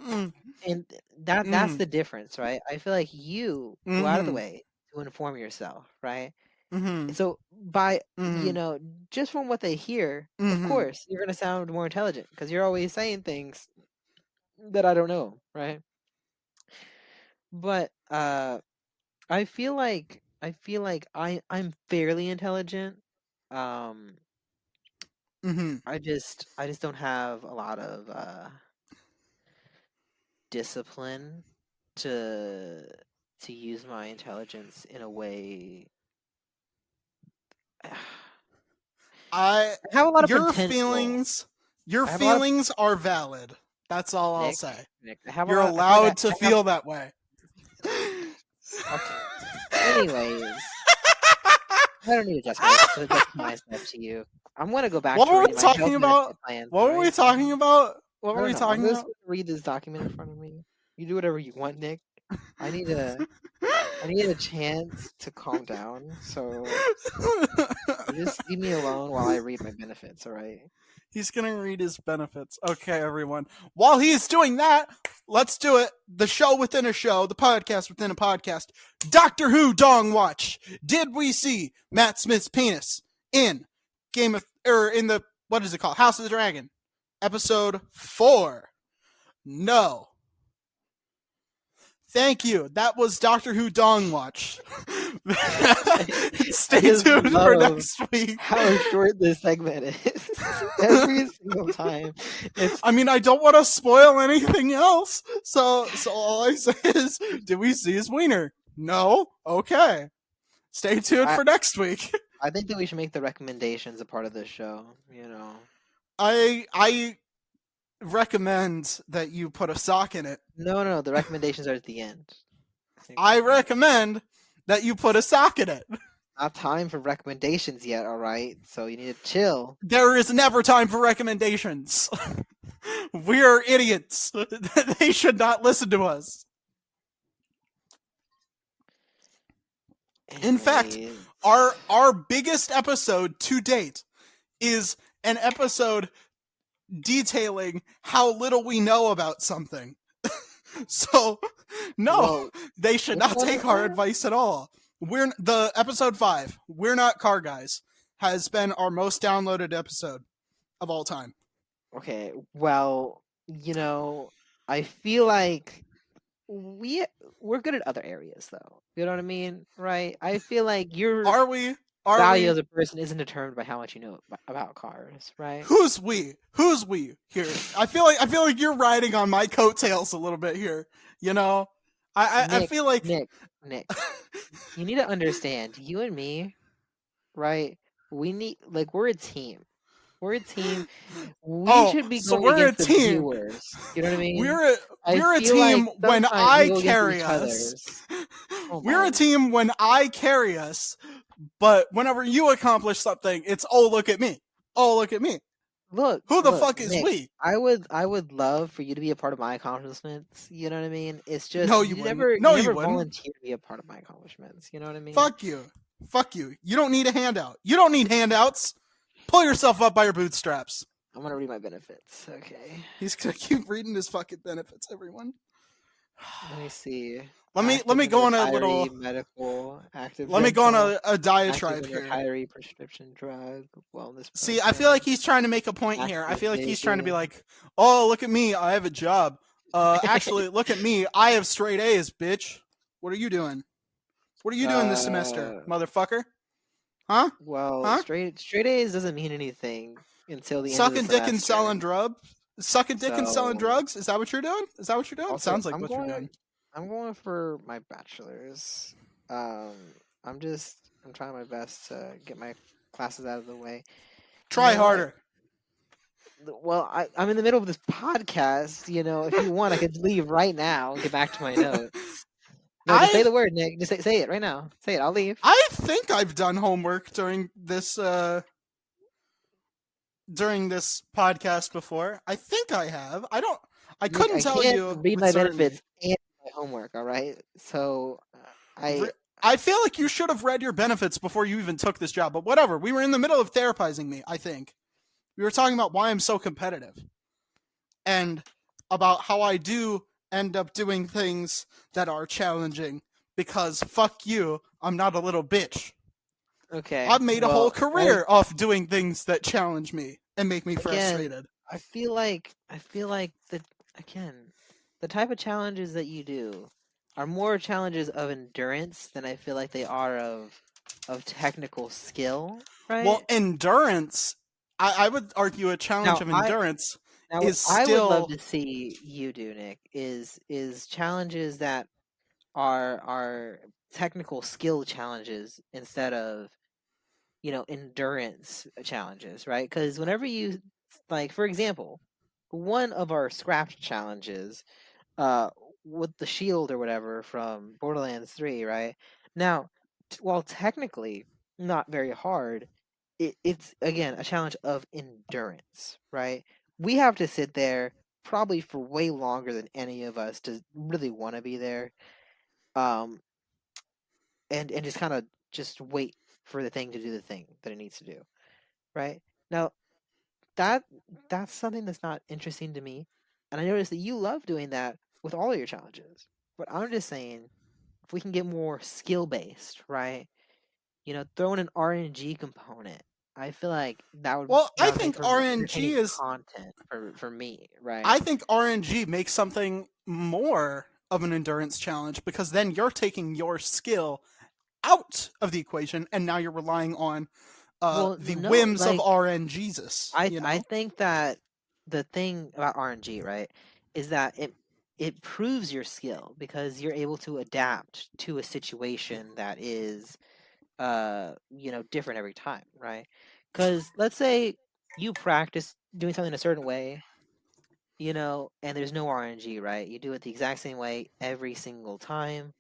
Mm, And that's mm, the difference, right? I feel like you go out of the mhm, way to inform yourself, right? mhm, So by mhm, just from what they hear, of mhm. course, you're gonna sound more intelligent because you're always saying things that I don't know, right? But I feel like I'm fairly intelligent. Um, Mhm. I just don't have a lot of discipline to use my intelligence in a way. I I have a lot of your potential. feelings your I have a lot of feelings are valid. That's all I'll Nick. say. Nick. I have a You're lot. I feel like allowed to I have. feel that way. Okay. Anyways, I don't need to adjust myself to you. I'm gonna go back What to were reading we my health talking benefit about? plans. What All were we right. talking about? What I were don't we know. I'm talking just about? gonna read this document in front of me. You do whatever you want, Nick. I need a I need a chance to calm down. So just leave me alone while I read my benefits. All right. He's gonna read his benefits. Okay, everyone. While he's doing that, let's do it. The show within a show, the podcast within a podcast. Doctor Who Dong Watch. Did we see Matt Smith's penis in in the what is it called? House of the Dragon, episode 4? No. Thank you. That was Doctor Who Dong Watch. I Stay just tuned for love next week. how short this segment is. Every single time, it's I mean, I don't want to spoil anything else. So all I say is, did we see his wiener? No. Okay. Stay tuned I for next week. I think that we should make the recommendations a part of this show. You know. I recommend that you put a sock in it. No, no, the recommendations are at the end. I recommend that you put a sock in it. Not time for recommendations yet, all right? So you need to chill. There is never time for recommendations. We're idiots. They should not listen to us. In fact, Anyways, our biggest episode to date is an episode detailing how little we know about something. So, no, well, they should which not one take is our that? advice at all. We're the episode 5. We're not car guys. Has been our most downloaded episode of all time. Okay, well, I feel like we're good at other areas, though. You know what I mean, right? I feel like your Are we? Are value we? as a person isn't determined by how much you know about cars, right? Who's we? Who's we here? I feel like you're riding on my coattails a little bit here. You know, I Nick, feel like Nick, you need to understand, you and me, right? We're a team. We're a team. We oh, should be so going we're a against the team. viewers. You know what I mean? We're a I we're a feel like team when sometimes we I go against carry each us. other's. Hold We're a on. team when I carry us, but whenever you accomplish something, it's oh look at me. Oh look at me. Who the Look, fuck is Nick. we? I would love for you to be a part of my accomplishments. You know what I mean? It's just No, you wouldn't. you No, you never wouldn't. volunteer to be a part of my accomplishments. You know what I mean? Fuck you. Fuck you. You don't need a handout. You don't need handouts. Pull yourself up by your bootstraps. I'm gonna read my benefits. Okay. He's gonna keep reading his fucking benefits, everyone. Let me see. Let me Active go on and a retiree, little. medical, active. Let me go on dental, a active diatribe and here. retiree prescription drug wellness See, I feel program, like he's trying to make a point here. I active feel like he's trying to be vaping. like, "Oh, look at me, I have a job." Actually, look at me, I have straight A's, bitch. What are you doing? What are you doing this semester, motherfucker? Huh? Well, Huh? straight A's doesn't mean anything until the end of the Sucking dick and semester. selling drugs? Sucking dick and selling So drugs? Is that what you're doing? Is that what you're doing? also, Sounds like what you're doing. I'm going for my bachelor's. I'm trying my best to get my classes out of the way. Try harder. Well, I'm in the middle of this podcast. If you want, I could leave right now and get back to my notes. No, just say I the word, Nick. Just say it right now. Say it. I'll leave. I think I've done homework during this podcast before. I think I have. I Nick, couldn't I tell can't you read with my certainty. benefits and my homework. All right. So I I feel like you should have read your benefits before you even took this job, but whatever. We were in the middle of therapizing me, I think. We were talking about why I'm so competitive and about how I do end up doing things that are challenging because fuck you, I'm not a little bitch. okay. I've made a whole Well, career off doing things that challenge me and make me again, frustrated. I feel like the again, the type of challenges that you do are more challenges of endurance than I feel like they are of technical skill, Well, right? endurance, I would argue a challenge Now of I endurance now what is I would love still. to see you do, Nick, is challenges that are technical skill challenges instead of endurance challenges, right? Because whenever you like, for example, one of our scrapped challenges, uh, with the shield or whatever from Borderlands 3, right? Now, while technically not very hard, it's again a challenge of endurance, right? We have to sit there probably for way longer than any of us to really want to be there, um, and just kind of just wait for the thing to do the thing that it needs to do, right? Now, that that's something that's not interesting to me, and I noticed that you love doing that with all of your challenges. But I'm just saying, if we can get more skill based, right? Throw in an RNG component. I feel like that would Well, that would make for more entertaining is. content for me, right? I think RNG makes something more of an endurance challenge because then you're taking your skill out of the equation and now you're relying on Well, the no, whims of like RNGesus, I you I know? think that the thing about RNG, right, is that it proves your skill because you're able to adapt to a situation that is different every time, right? Because let's say you practice doing something a certain way, and there's no RNG, right? You do it the exact same way every single time.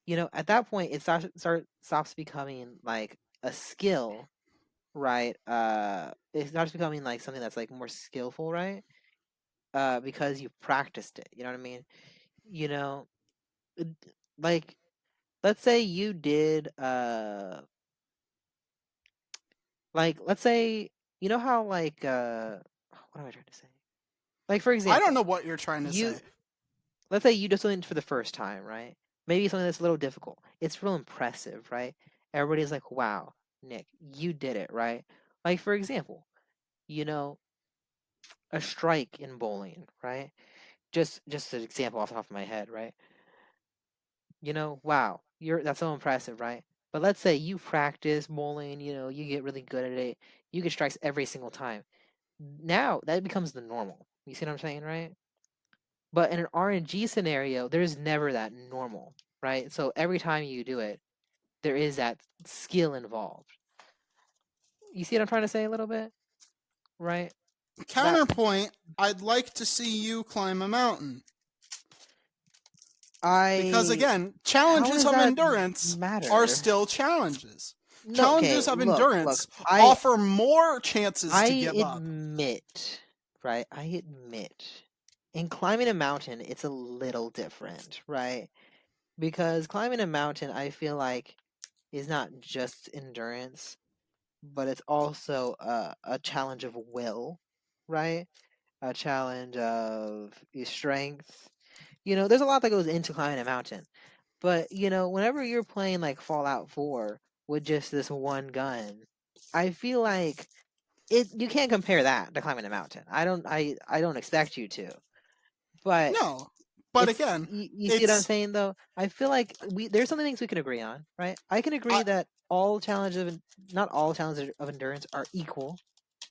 At that point, it stops becoming like a skill, right? It starts becoming like something that's like more skillful, right? Because you've practiced it. You know what I mean? You know, it- like let's say you did like let's say how like what am I trying to say? Like for I don't know example, what you're trying to you say. let's say you do something for the first time, right? Maybe something that's a little difficult. It's real impressive, right? Everybody's like, "Wow, Nick, you did it," right? Like for example, you know, a strike in bowling, right? Just an example off the top of my head, right? Wow, that's so impressive, right? But let's say you practice bowling, you get really good at it. You get strikes every single time. Now that becomes the normal. You see what I'm saying, right? But in an RNG scenario, there's never that normal, right? So every time you do it, there is that skill involved. You see what I'm trying to say a little bit, right? That Counterpoint, I'd like to see you climb a mountain. Because I again, How challenges does of that endurance are matter? still challenges. No, Challenges okay, of look. endurance I offer more chances to I give up. admit, right? I admit, in climbing a mountain, it's a little different, right? Because climbing a mountain, I feel like, is not just endurance, but it's also a challenge of will, right? A challenge of your strength. There's a lot that goes into climbing a mountain. But, whenever you're playing like Fallout 4 with just this one gun, I feel like you can't compare that to climbing a mountain. I don't expect you to. But No. But again, you see what I'm it's saying though? I feel like there's some things we can agree on, right? I can agree I that not all challenges of endurance are equal,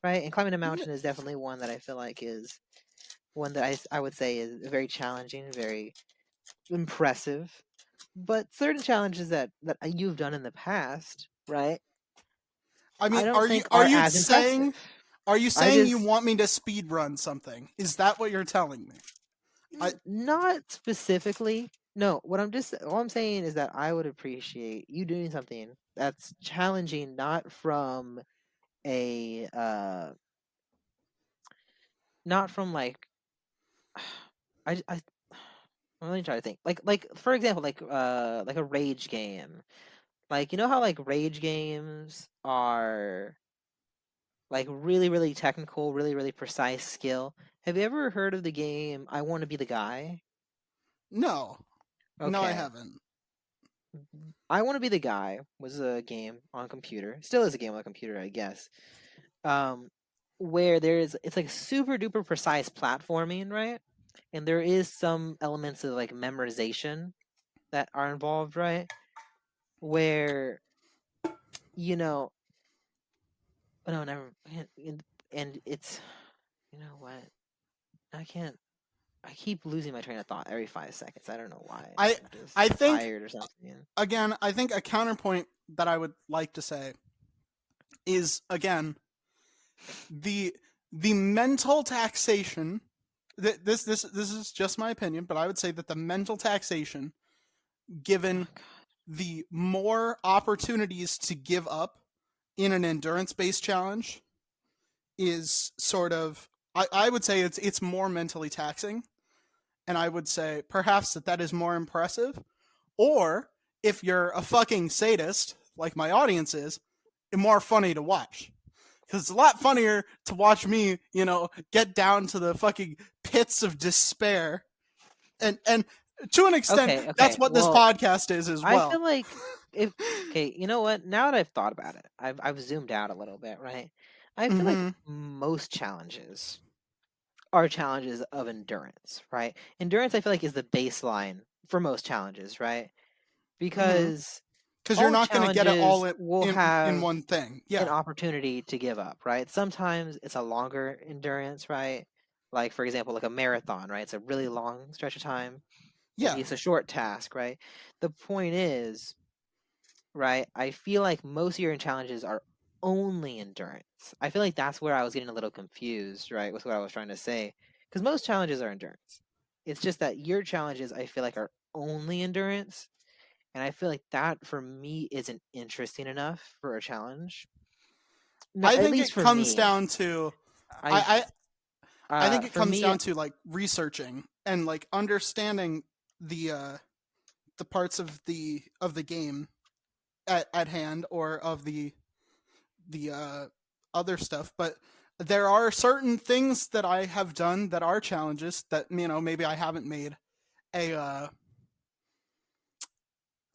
right? And climbing a mountain is definitely one that I feel like is one that I would say is very challenging, very impressive. But certain challenges that you've done in the past, right? I I mean, don't are you think are are you as impressive. saying are you I saying you just want me to speed run something? Is that what you're telling me? I not specifically. No, what I'm just all I'm saying is that I would appreciate you doing something that's challenging, not from a not from like I let me try to think. Like for example, like a rage game. Like you know how like rage games are like really really technical, really really precise skill. Have you ever heard of the game I Want to Be the Guy? no. No, I Okay. haven't. I Want to Be the Guy was a game on computer. Still is a game on computer, I guess. Um where it's like super duper precise platforming, right? And there is some elements of like memorization that are involved, right? Where you know, oh, no, never. And it's, you know what? I can't. I keep losing my train of thought every 5 seconds. I don't know why. I I'm just I think tired or something. again, I think a counterpoint that I would like to say is again the mental taxation. This is just my opinion, but I would say that the mental taxation given Oh God. the more opportunities to give up in an endurance based challenge is sort of I would say it's more mentally taxing, and I would say perhaps that is more impressive. Or if you're a fucking sadist like my audience is, it's more funny to watch. Because it's a lot funnier to watch me, get down to the fucking pits of despair, and to an extent, Okay. that's Okay. what this Well, podcast is as I well. feel like if okay, you know what? Now that I've thought about it, I've zoomed out a little bit, right? I feel like Mm-hmm. most challenges are challenges of endurance, right? Endurance, I feel like, is the baseline for most challenges, right? Mm-hmm. Because Because you're all not going to get it all challenges will in have one thing. an Yeah. opportunity to give up, right? Sometimes it's a longer endurance, right? Like for example, like a marathon, right? It's a really long stretch of time. Maybe Yeah. it's a short task, right? The point is, right? I feel like most of your challenges are only endurance. I feel like that's where I was getting a little confused, right, with what I was trying to say. Because most challenges are endurance. It's just that your challenges I feel like are only endurance. And I feel like that for me isn't interesting enough for a challenge. No, I at think least it for comes me. down to I I've I think it for comes me down to like researching and like understanding the parts of the game at hand, or of the other stuff. But there are certain things that I have done that are challenges that maybe I haven't made a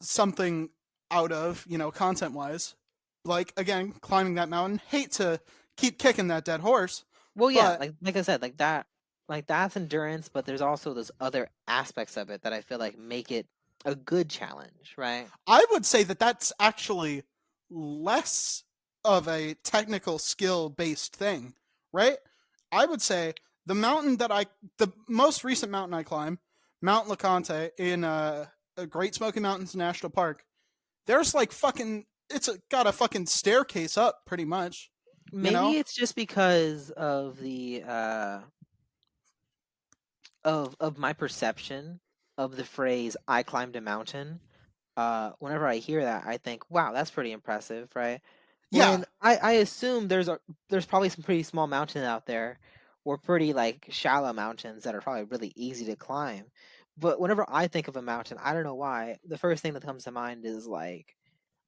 something out of, content wise. Like again, climbing that mountain. Hate to keep kicking that dead horse, well yeah, but like I said, like that's endurance, but there's also those other aspects of it that I feel like make it a good challenge, right? I would say that that's actually less of a technical skill based thing, right? I would say the most recent mountain I climbed, Mount LeConte in Great Smoky Mountains National Park. There's like fucking, got a fucking staircase up, pretty much. You Maybe know? it's just because of the of my perception of the phrase "I climbed a mountain." Whenever I hear that, I think, "Wow, that's pretty impressive," right? Yeah. When I assume there's probably some pretty small mountains out there, or pretty like shallow mountains that are probably really easy to climb. But whenever I think of a mountain, I don't know why, the first thing that comes to mind is like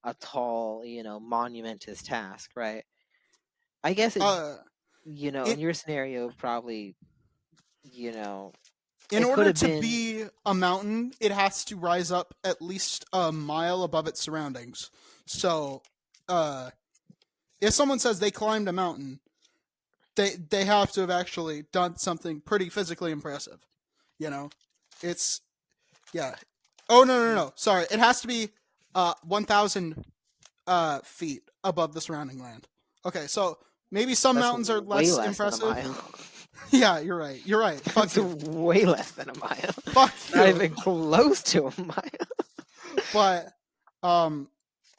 a tall, monumentous task, right? I guess Uh, in it your scenario, probably, you know, in it could order have to been be a mountain, it has to rise up at least a mile above its surroundings. So, uh, if someone says they climbed a mountain, they have to have actually done something pretty physically impressive. You know, it's yeah. Oh no no mm, no! Sorry, it has to be 1,000 feet above the surrounding land. Okay, so maybe some that's mountains are way less less than a impressive. mile. Yeah, you're right. You're right. Fuck That's you. way less than a mile. Fuck Not you. even close to a mile. but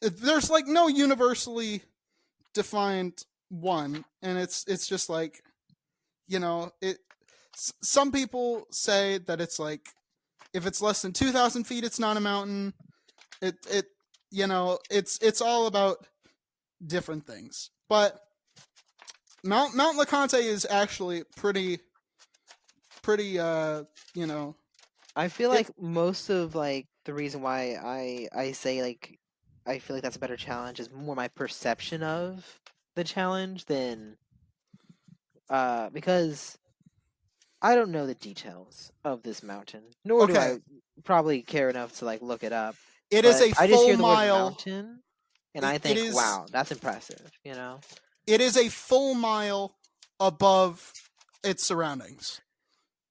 there's like no universally defined one, and it's just like, it. Some people say that it's like, if it's less than 2,000 feet, it's not a mountain. It it's all about different things. But Mount LeConte is actually pretty you know I feel it like most of like the reason why I say like I feel like that's a better challenge is more my perception of the challenge than because I don't know the details of this mountain, nor do okay. I probably care enough to like look it up. It is But a I just full hear the word mile. mountain and It, I it think, is wow, that's impressive, you know? it is a full mile above its surroundings.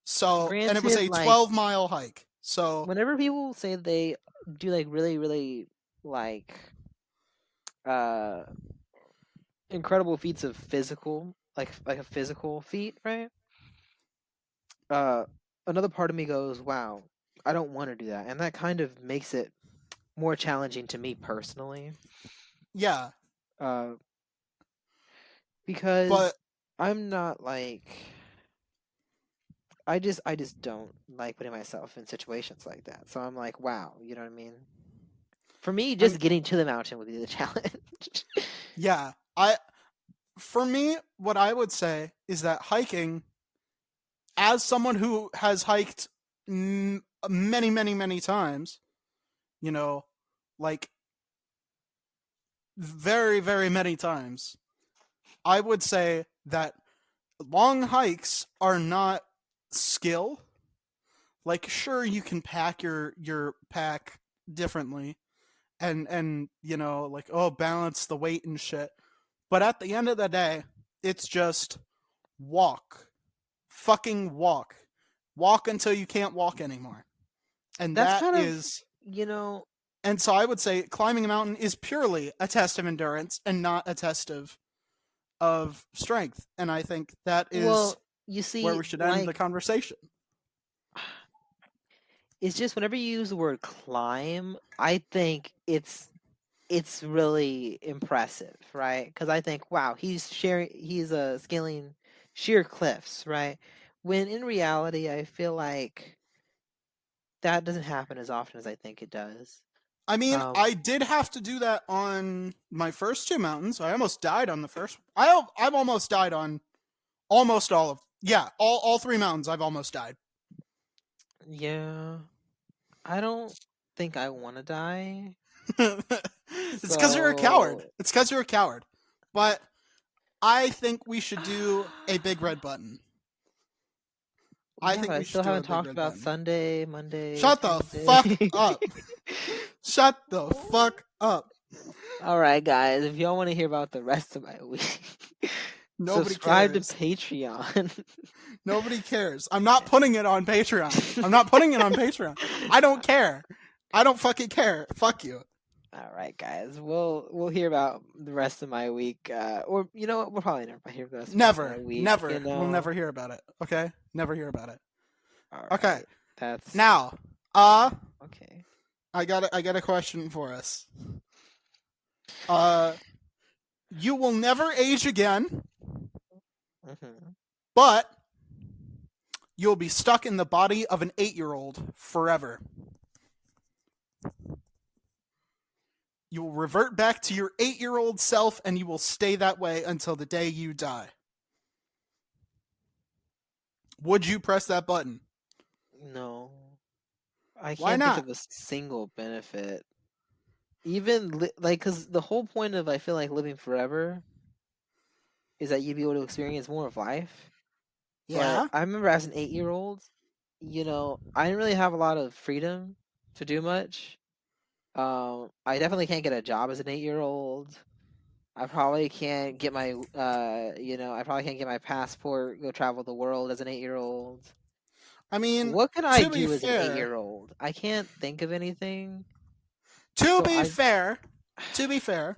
So, and it was Granted, a like 12-mile hike. So, whenever people say they do like really, really like uh incredible feats of physical like a physical feat, right? Uh another part of me goes, wow, I don't want to do that. And that kind of makes it more challenging to me personally. yeah, Uh because but I'm not like I just don't like putting myself in situations like that. So I'm like, wow, you know what I mean? For me, I mean, just getting to the mountain would be the challenge. yeah. I For me, what I would say is that hiking, as someone who has hiked many, many, many times, you know, like very, very many times, I would say that long hikes are not skill. Like, sure, you can pack your pack differently, and like, oh, balance the weight and shit. But at the end of the day, it's just walk, fucking walk, walk until you can't walk anymore, and That's that kind of, is. you know, And so I would say climbing a mountain is purely a test of endurance and not a test of strength. And I think that is well, you where see, we should end the like, conversation. it's just whenever you use the word climb, I think it's really impressive, right? Because I think, wow, he's scaling sheer cliffs, right? When in reality, I feel like that doesn't happen as often as I think it does. I mean, Um, I did have to do that on my first two mountains. I almost died on the first. I've almost died on almost all of, yeah, all three mountains. I've almost died. yeah, I don't think I want to die, It's because you're a coward. so It's because you're a coward. But I think we should do a big red button. I yeah, think but I we should still do a haven't big talked red about button. Sunday, Monday, Shut the Tuesday. fuck up. Shut the fuck up. All right, guys, if y'all want to hear about the rest of my week, Nobody subscribe to cares. Patreon. Nobody cares. I'm not putting it on Patreon. I'm not putting it on Patreon. I don't care. I don't fucking care. Fuck you. All right, guys, we'll hear about the rest of my week, or you know what? We'll probably never hear the rest of my Never. week. You Never. We'll know. never hear about it. Okay? Never hear about it. All Okay. right, that's Now, okay. I got a question for us. Uh you will never age again, Hmm. but you'll be stuck in the body of an 8-year-old forever. You will revert back to your 8-year-old self and you will stay that way until the day you die. Would you press that button? No, I Why can't think not? of a single benefit. Even like, cause the whole point of I feel like living forever is that you'd be able to experience more of life. But Yeah. I remember as an 8-year-old, I didn't really have a lot of freedom to do much. I definitely can't get a job as an 8-year-old. I probably can't get my, I probably can't get my passport, go travel the world as an 8-year-old. I mean, What can I to be do as an fair, 8-year-old? I can't think of anything. to So be I, fair, to be fair,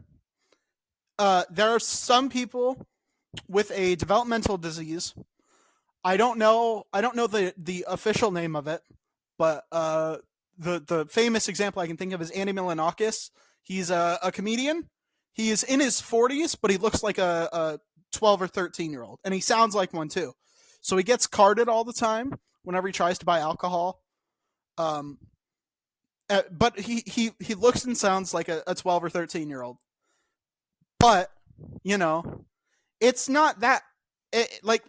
there are some people with a developmental disease. I don't know the official name of it, but the famous example I can think of is Andy Milonakis. He's a comedian. He is in his 40s, but he looks like a 12 or 13-year-old, and he sounds like one too. So he gets carded all the time whenever he tries to buy alcohol. Um, but he looks and sounds like a 12 or 13-year-old. But you know, it's not that like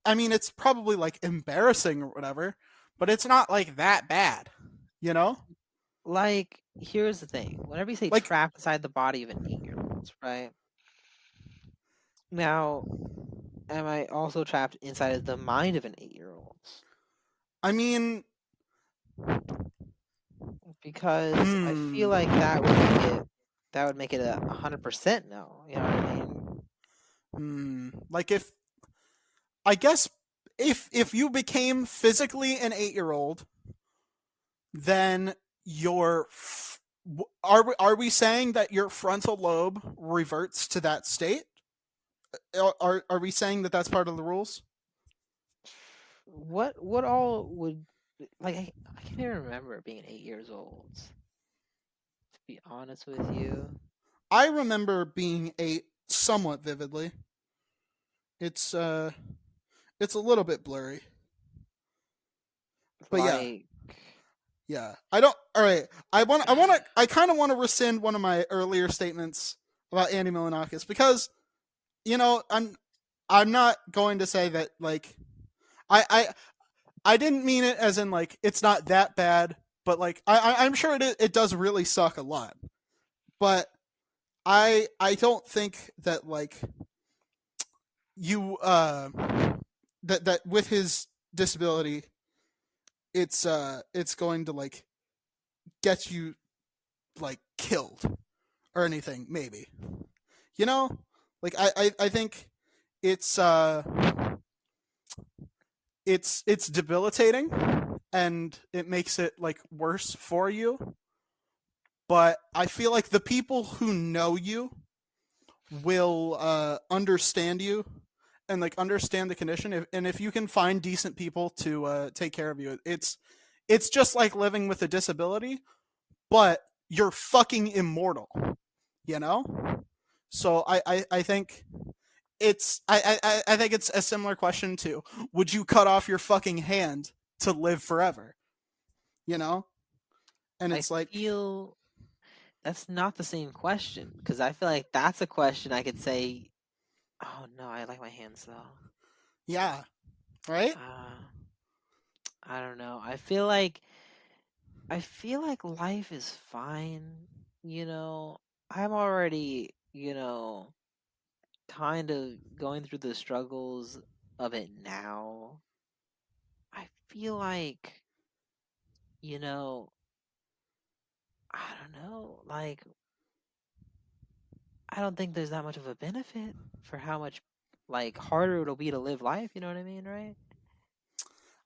I mean, it's probably like embarrassing or whatever, but it's not like that bad, you know? Like, here's the thing. Whenever you say Like trapped inside the body of an 8-year-old, right? Now, am I also trapped inside of the mind of an 8-year-old? I mean, Because I feel like hmm, that would make it 100% no. You know what I mean? like if I guess if you became physically an 8-year-old, then your are we saying that your frontal lobe reverts to that state? Are we saying that that's part of the rules? What all would like I can't even remember being 8 years old. To be honest with you, I remember being 8 somewhat vividly. It's it's a little bit blurry. But yeah. like Yeah. I don't all right. I kind of want to rescind one of my earlier statements about Andy Milonakis because I'm not going to say that like I I I didn't mean it as in like it's not that bad, but like I'm sure it does really suck a lot. But I don't think that like you that with his disability it's going to like get you like killed or anything maybe. You know? Like I think it's it's debilitating and it makes it like worse for you, but I feel like the people who know you will understand you and like understand the condition and if you can find decent people to take care of you, it's just like living with a disability, but you're fucking immortal, you know? So I think I think it's a similar question to would you cut off your fucking hand to live forever? You know? And I it's like feel that's not the same question because I feel like that's a question I could say, "Oh no, I like my hands though." yeah, right? Uh, I don't know. I feel like life is fine. You know, I'm already, kind of going through the struggles of it now. I feel like, you know, I don't know, like I don't think there's that much of a benefit for how much like harder it'll be to live life, you know what I mean, right?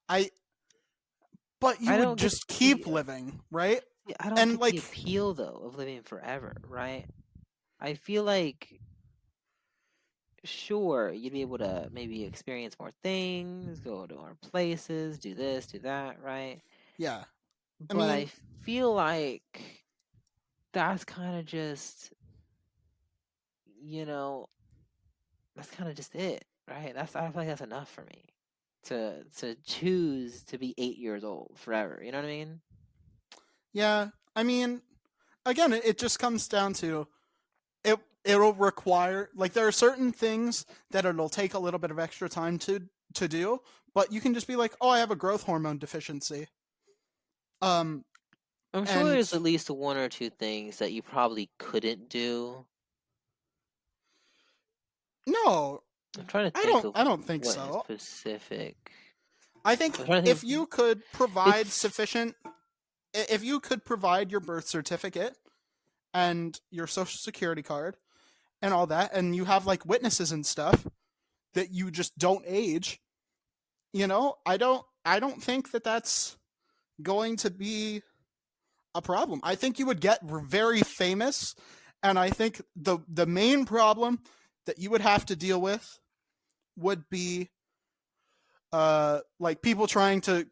I but you I would don't get just the keep living, right? I don't And get the like appeal though of living forever, right? I feel like sure, you'd be able to maybe experience more things, go to more places, do this, do that, right? yeah. I But I mean, feel like that's kind of just, you know, that's kind of just it, right? I feel like that's enough for me to choose to be 8 years old forever. You know what I mean? yeah. I mean, again, it just comes down to it'll require like there are certain things that it'll take a little bit of extra time to do, but you can just be like, "Oh, I have a growth hormone deficiency." Um I'm sure and there's at least one or two things that you probably couldn't do. no, I'm trying to I think don't of I don't think what in so. specific. I think I'm trying to if think. you could provide It's sufficient if you could provide your birth certificate and your social security card and all that and you have like witnesses and stuff that you just don't age, I don't think that that's going to be a problem. I think you would get very famous and I think the main problem that you would have to deal with would be like people trying to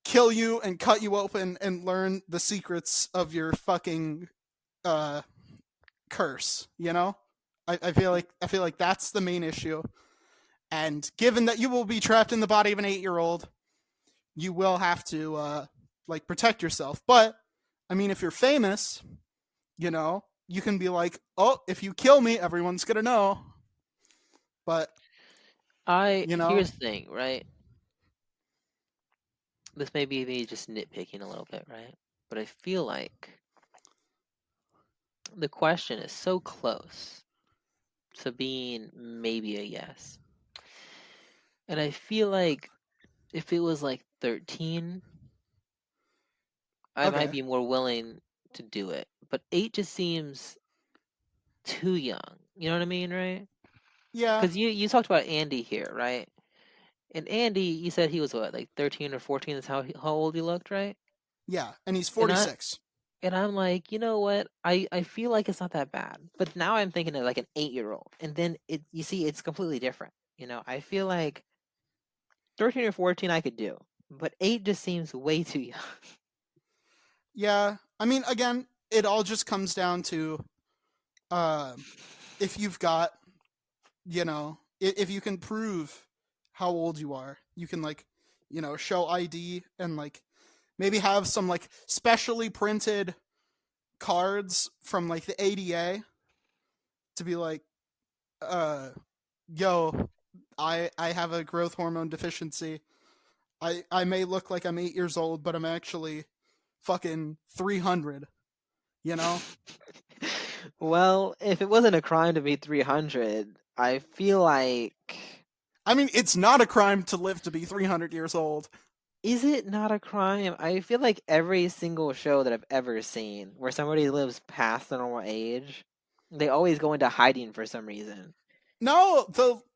kill you and cut you open and learn the secrets of your fucking uh curse, you know? I feel like that's the main issue. And given that you will be trapped in the body of an 8-year old, you will have to like protect yourself. But I mean, if you're famous, you know, you can be like, oh, if you kill me, everyone's gonna know. But I you know, Here's the thing, right? This may be me just nitpicking a little bit, right? But I feel like the question is so close to being maybe a yes. And I feel like if it was like 13, I might okay, be more willing to do it. But 8 just seems too young. You know what I mean, right? yeah, Because you talked about Andy here, right? And Andy, you said he was what, like 13 or 14? That's how old he looked, right? yeah, and he's And I 46. and I'm like, you know what? I feel like it's not that bad. But now I'm thinking of like an 8-year-old, and then you see it's completely different. I feel like 13 or 14 I could do, but 8 just seems way too young. Yeah, I mean, again, it all just comes down to uh, if you've got, you know, if you can prove how old you are, you can like, you know, show ID and like maybe have some like specially printed cards from like the ADA to be like, uh, yo, I have a growth hormone deficiency. I may look like I'm 8 years old, but I'm actually fucking 300. You know, Well, if it wasn't a crime to be 300, I feel like. I mean, it's not a crime to live to be 300 years old. Is it not a crime? I feel like every single show that I've ever seen where somebody lives past the normal age, they always go into hiding for some reason. No,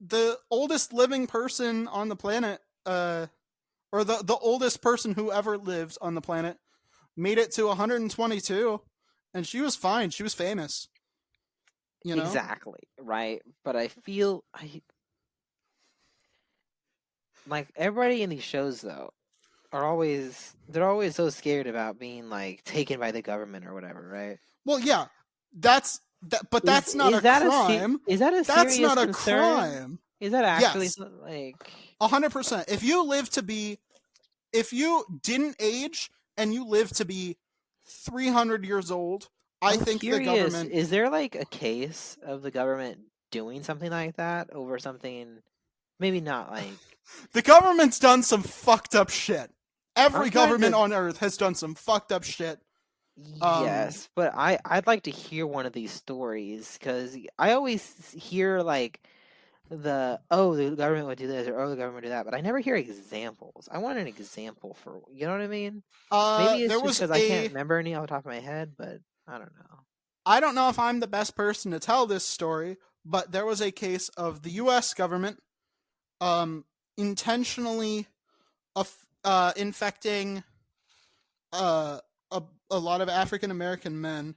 the oldest living person on the planet, or the oldest person who ever lived on the planet, made it to 122, and she was fine. She was famous. You know. Exactly, right? But I feel like everybody in these shows though they're always so scared about being like taken by the government or whatever, right? Well, yeah, that's that, but that's not a crime. Is that a That's serious not a concern? crime. Is that actually Yes, like 100%. If you didn't age and you live to be 300 years old, I I'm think the curious, government is there like a case of the government doing something like that over something maybe not like the government's done some fucked up shit. I'm Every trying government to on earth has done some fucked up shit. Um yes, but I'd like to hear one of these stories cuz I always hear like the government would do this or the government would do that, but I never hear examples. I want an example for you know what I mean? Maybe it's there just was because I can't a remember any off the top of my head, but I don't know. I don't know if I'm the best person to tell this story, but there was a case of the US government um intentionally infecting uh, a, a lot of African American men.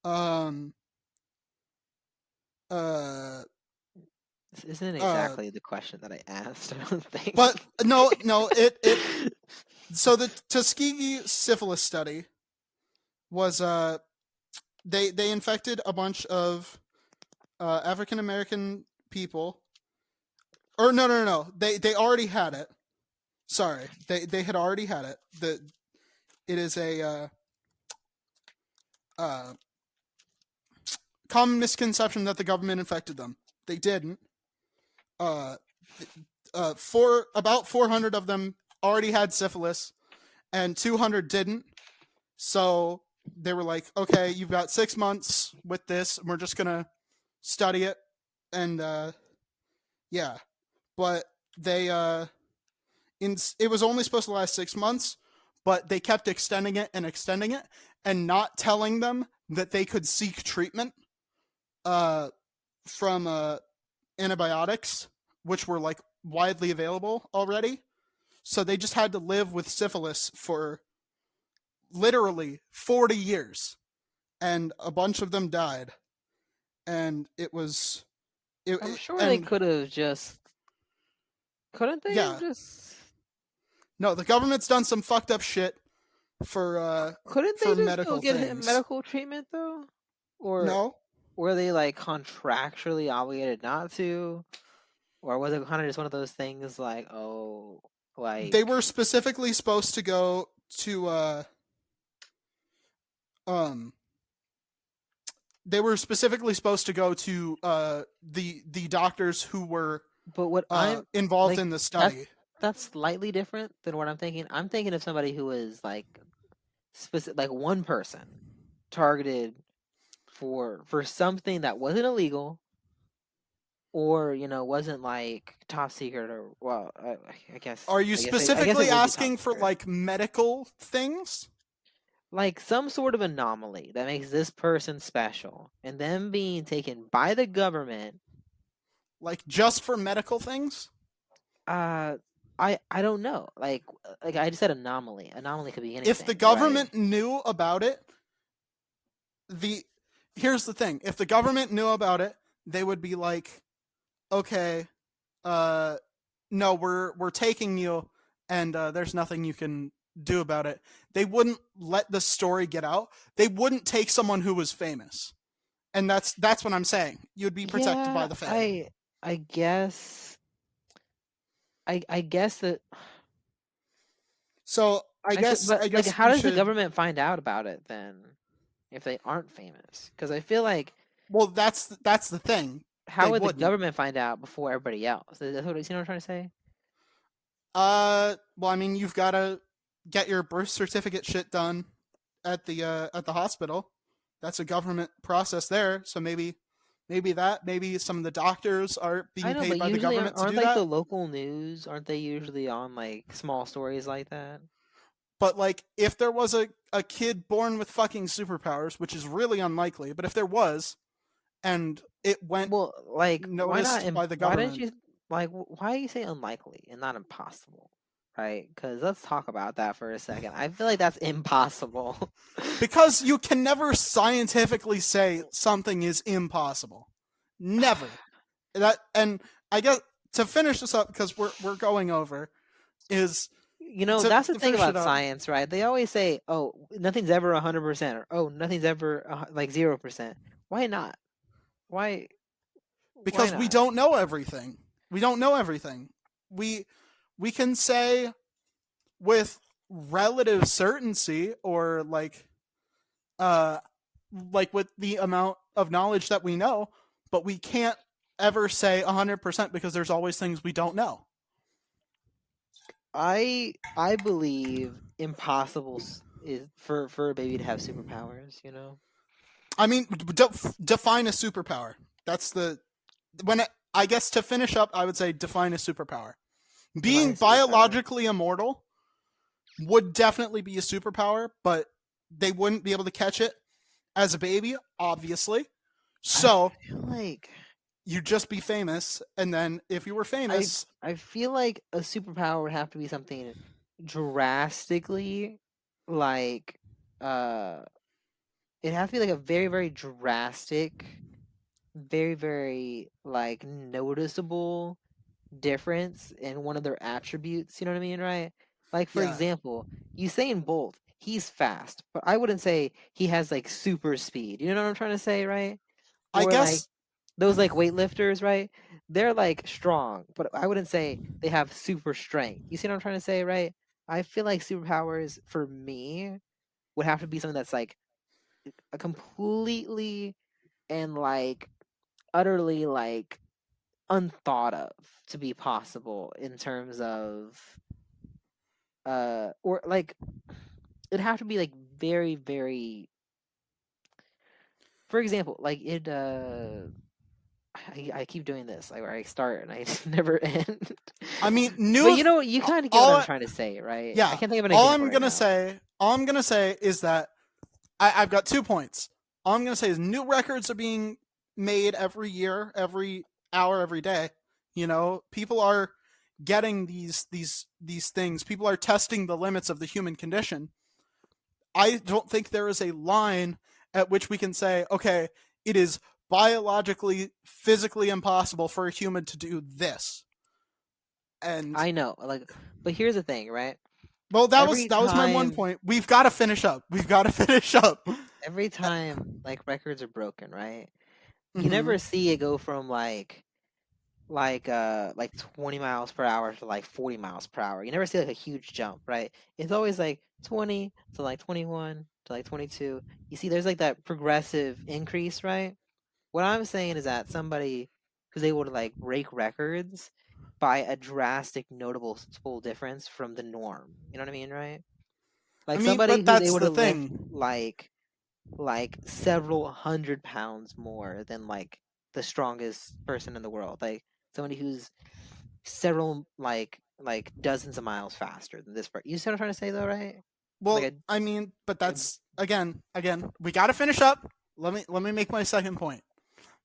Um, uh, This isn't uh, exactly the question that I asked, I don't think. but no, it. So the Tuskegee syphilis study was they infected a bunch of African American people. Or no. They already had it. Sorry, they had already had it. It is a uh, common misconception that the government infected them. They didn't. Uh, about 400 of them already had syphilis, and 200 didn't. So they were like, "Okay, you've got 6 months with this. And we're just gonna study it." And yeah, but they it was only supposed to last 6 months, but they kept extending it, and not telling them that they could seek treatment uh, from antibiotics, which were like widely available already. So they just had to live with syphilis for literally 40 years, and a bunch of them died. And it was I'm sure they and could have just couldn't they have yeah, just No, the government's done some fucked up shit Couldn't they for just go medical get him things. medical treatment though? Or No, were they like contractually obligated not to? Or was it kind of just one of those things like, oh, they like were specifically supposed to go to um they were specifically supposed to go to the doctors who were but what I'm involved like in the that study. that's slightly different than what I'm thinking. I'm thinking of somebody who is like specific, like one person targeted for something that wasn't illegal or wasn't like top secret or well, I guess Are you I guess it specifically would be top asking for secret. like medical things? Like some sort of anomaly that makes this person special, and them being taken by the government. Like just for medical things? Uh, I don't know. Like I just said anomaly. Anomaly could be If the anything, right? government knew about it, the here's the thing. If the government knew about it, they would be like, "Okay, uh no, we're taking you and there's nothing you can do about it." They wouldn't let the story get out. They wouldn't take someone who was famous. And that's what I'm saying. You'd be protected by Yeah, the Fae. I guess I guess that So I I feel, guess but I like, guess how we does the should. government find out about it then if they aren't famous? Because I feel like Well, that's the thing. how They would the wouldn't. government find out before everybody else? That's what you know what I'm trying to say. Well, I mean, you've got to get your birth certificate shit done at the hospital. That's a government process there. So maybe some of the doctors are I being know, paid but by the usually government to aren't do like that. the local news? Aren't they usually on like small stories like that? But like, if there was a kid born with fucking superpowers, which is really unlikely, but if there was, and it went Well, like, why not? noticed by the Why didn't government, you like? Why do you say unlikely and not impossible? Right? Because let's talk about that for a second. I feel like that's impossible. because you can never scientifically say something is impossible. Never. That and I guess to finish this up because we're going over is That's the to thing finish it about up science, right? They always say, "Oh, nothing's ever 100%," or "Oh, nothing's ever like 0%." Why not? Why? Why because we not? don't know everything. We don't know everything. We we can say with relative certainty or uh like with the amount of knowledge that we know, but we can't ever say 100% because there's always things we don't know. I believe impossible is for a baby to have superpowers. I mean, define a superpower. That's the when I guess to finish up, I would say define a superpower. Define Being a superpower. biologically immortal would definitely be a superpower, but they wouldn't be able to catch it as a baby, obviously. I So feel like you'd just be famous, and then if you were I famous, I feel like a superpower would have to be something drastically like uh it has to be like a very very drastic, very very like noticeable difference in one of their attributes, you know what I mean, right? Like for yeah, example, Usain Bolt, he's fast, but I wouldn't say he has like super speed. You know what I'm trying to say, right? I Or like guess those like weightlifters, right? They're like strong, but I wouldn't say they have super strength. You see what I'm trying to say, right? I feel like superpowers for me would have to be something that's like a completely and like utterly like unthought of to be possible in terms of or like it'd have to be like very very, for example, like I keep doing this like where I start and I never end. I mean But new. you kind of get what I'm All trying to say, right? I yeah, can't think of an example right now. all I'm gonna say is that I've got 2 points. All I'm gonna say is new records are being made every year, every hour, every day. You know, people are getting these things. People are testing the limits of the human condition. I don't think there is a line at which we can say, okay, it is biologically, physically impossible for a human to do this. And I know, like, but here's the thing, right? Well, that every was my one time, point. We've got to finish up. We've got to finish up. every time like records are broken, right? You Hmm. never see it go from like 20 miles per hour to like 40 miles per hour. You never see like a huge jump, right? It's always like 20 to like 21 to like 22. You see, there's like that progressive increase, right? What I'm saying is that somebody who's able to like break records by a drastic, notable full difference from the norm. You know what I mean, right? I Like mean, somebody but who's that's able to the lift thing. like several 100 pounds more than like the strongest person in the world. Like somebody who's several like dozens of miles faster than this person. You see what I'm trying to say though, right? Like Well, I mean, but a that's again, we got to finish up. Let me make my second point.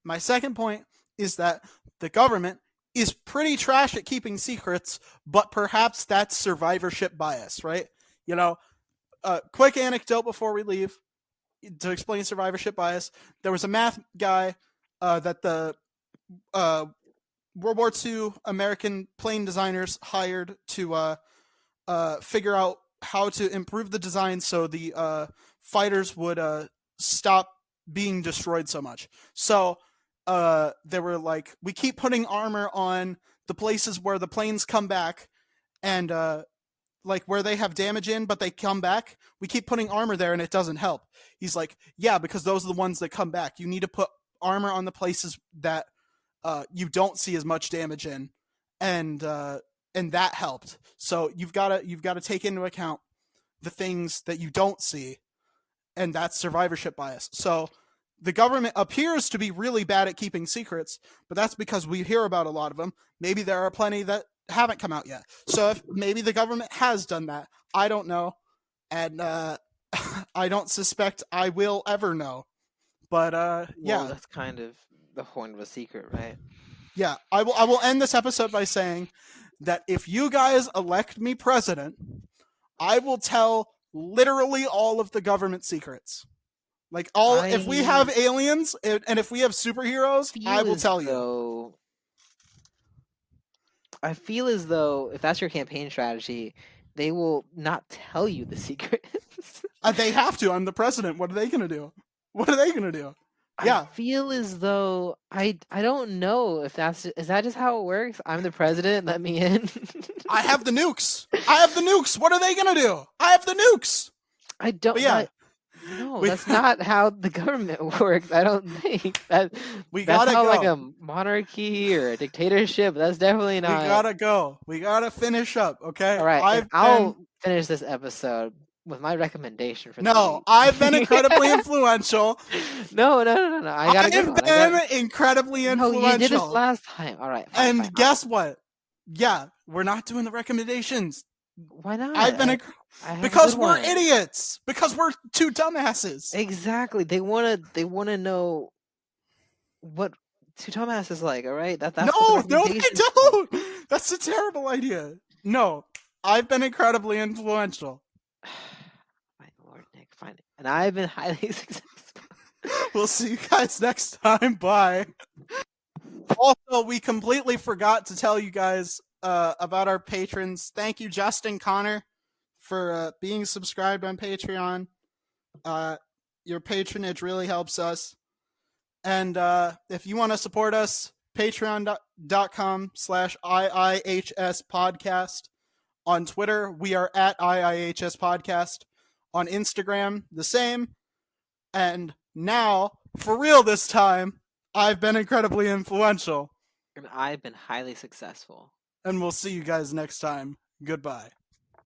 My second point is that the government is pretty trash at keeping secrets, but perhaps that's survivorship bias, right? You know, quick anecdote before we leave to explain survivorship bias. There was a math guy that the uh, World War II American plane designers hired to figure out how to improve the design so the fighters would stop being destroyed so much. So they were like, we keep putting armor on the places where the planes come back, and like where they have damage in, but they come back. We keep putting armor there, and it doesn't help. He's like, yeah, because those are the ones that come back. You need to put armor on the places that you don't see as much damage in, and that helped. So you've got to take into account the things that you don't see, and that's survivorship bias. So the government appears to be really bad at keeping secrets, but that's because we hear about a lot of them. Maybe there are plenty that haven't come out yet. So if maybe the government has done that, I don't know, and I don't suspect I will ever know. But well, yeah, that's kind of the point of a secret, right? yeah, I will end this episode by saying that if you guys elect me president, I will tell literally all of the government secrets. Like all if we have I aliens and if we have superheroes, I feel will as tell you. though I feel as though if that's your campaign strategy, they will not tell you the secrets. They have to. I'm the president. What are they going to do? What are they going to do? I Yeah. feel as though I don't know if is that just how it works? I'm the president, let me in. I have the nukes. I have the nukes. What are they going to do? I have the nukes. I don't But yeah, that no, we that's not how the government works. I don't think we that's got to how like go. a monarchy or a dictatorship. That's definitely We not. got to go. We got to finish up, okay? All right, and I've been I'll finish this episode with my recommendation for the No, week. I've been incredibly influential. No. I gotta I've go. I got. been incredibly No, you did this influential. last time. All right, fine. And guess what? Yeah, we're not doing the recommendations. Why not? I've been I have a good because we're one. idiots. Because we're two dumbasses. Exactly. They wanna know what Two Thomas is like. All right, that's what the No, no, they recommendation's for. don't. That's a terrible idea. No, I've been incredibly influential. My lord, Nick, fine. And I've been highly successful. We'll see you guys next time. Bye. Also, we completely forgot to tell you guys about our patrons. Thank you, Justin Connor, for being subscribed on Patreon. Your patronage really helps us. And if you want to support us, patreon.com/IIHS podcast. On Twitter, we are at IIHS podcast. On Instagram, the same. And now, for real this time, I've been incredibly influential. And I've been highly successful. And we'll see you guys next time. Goodbye.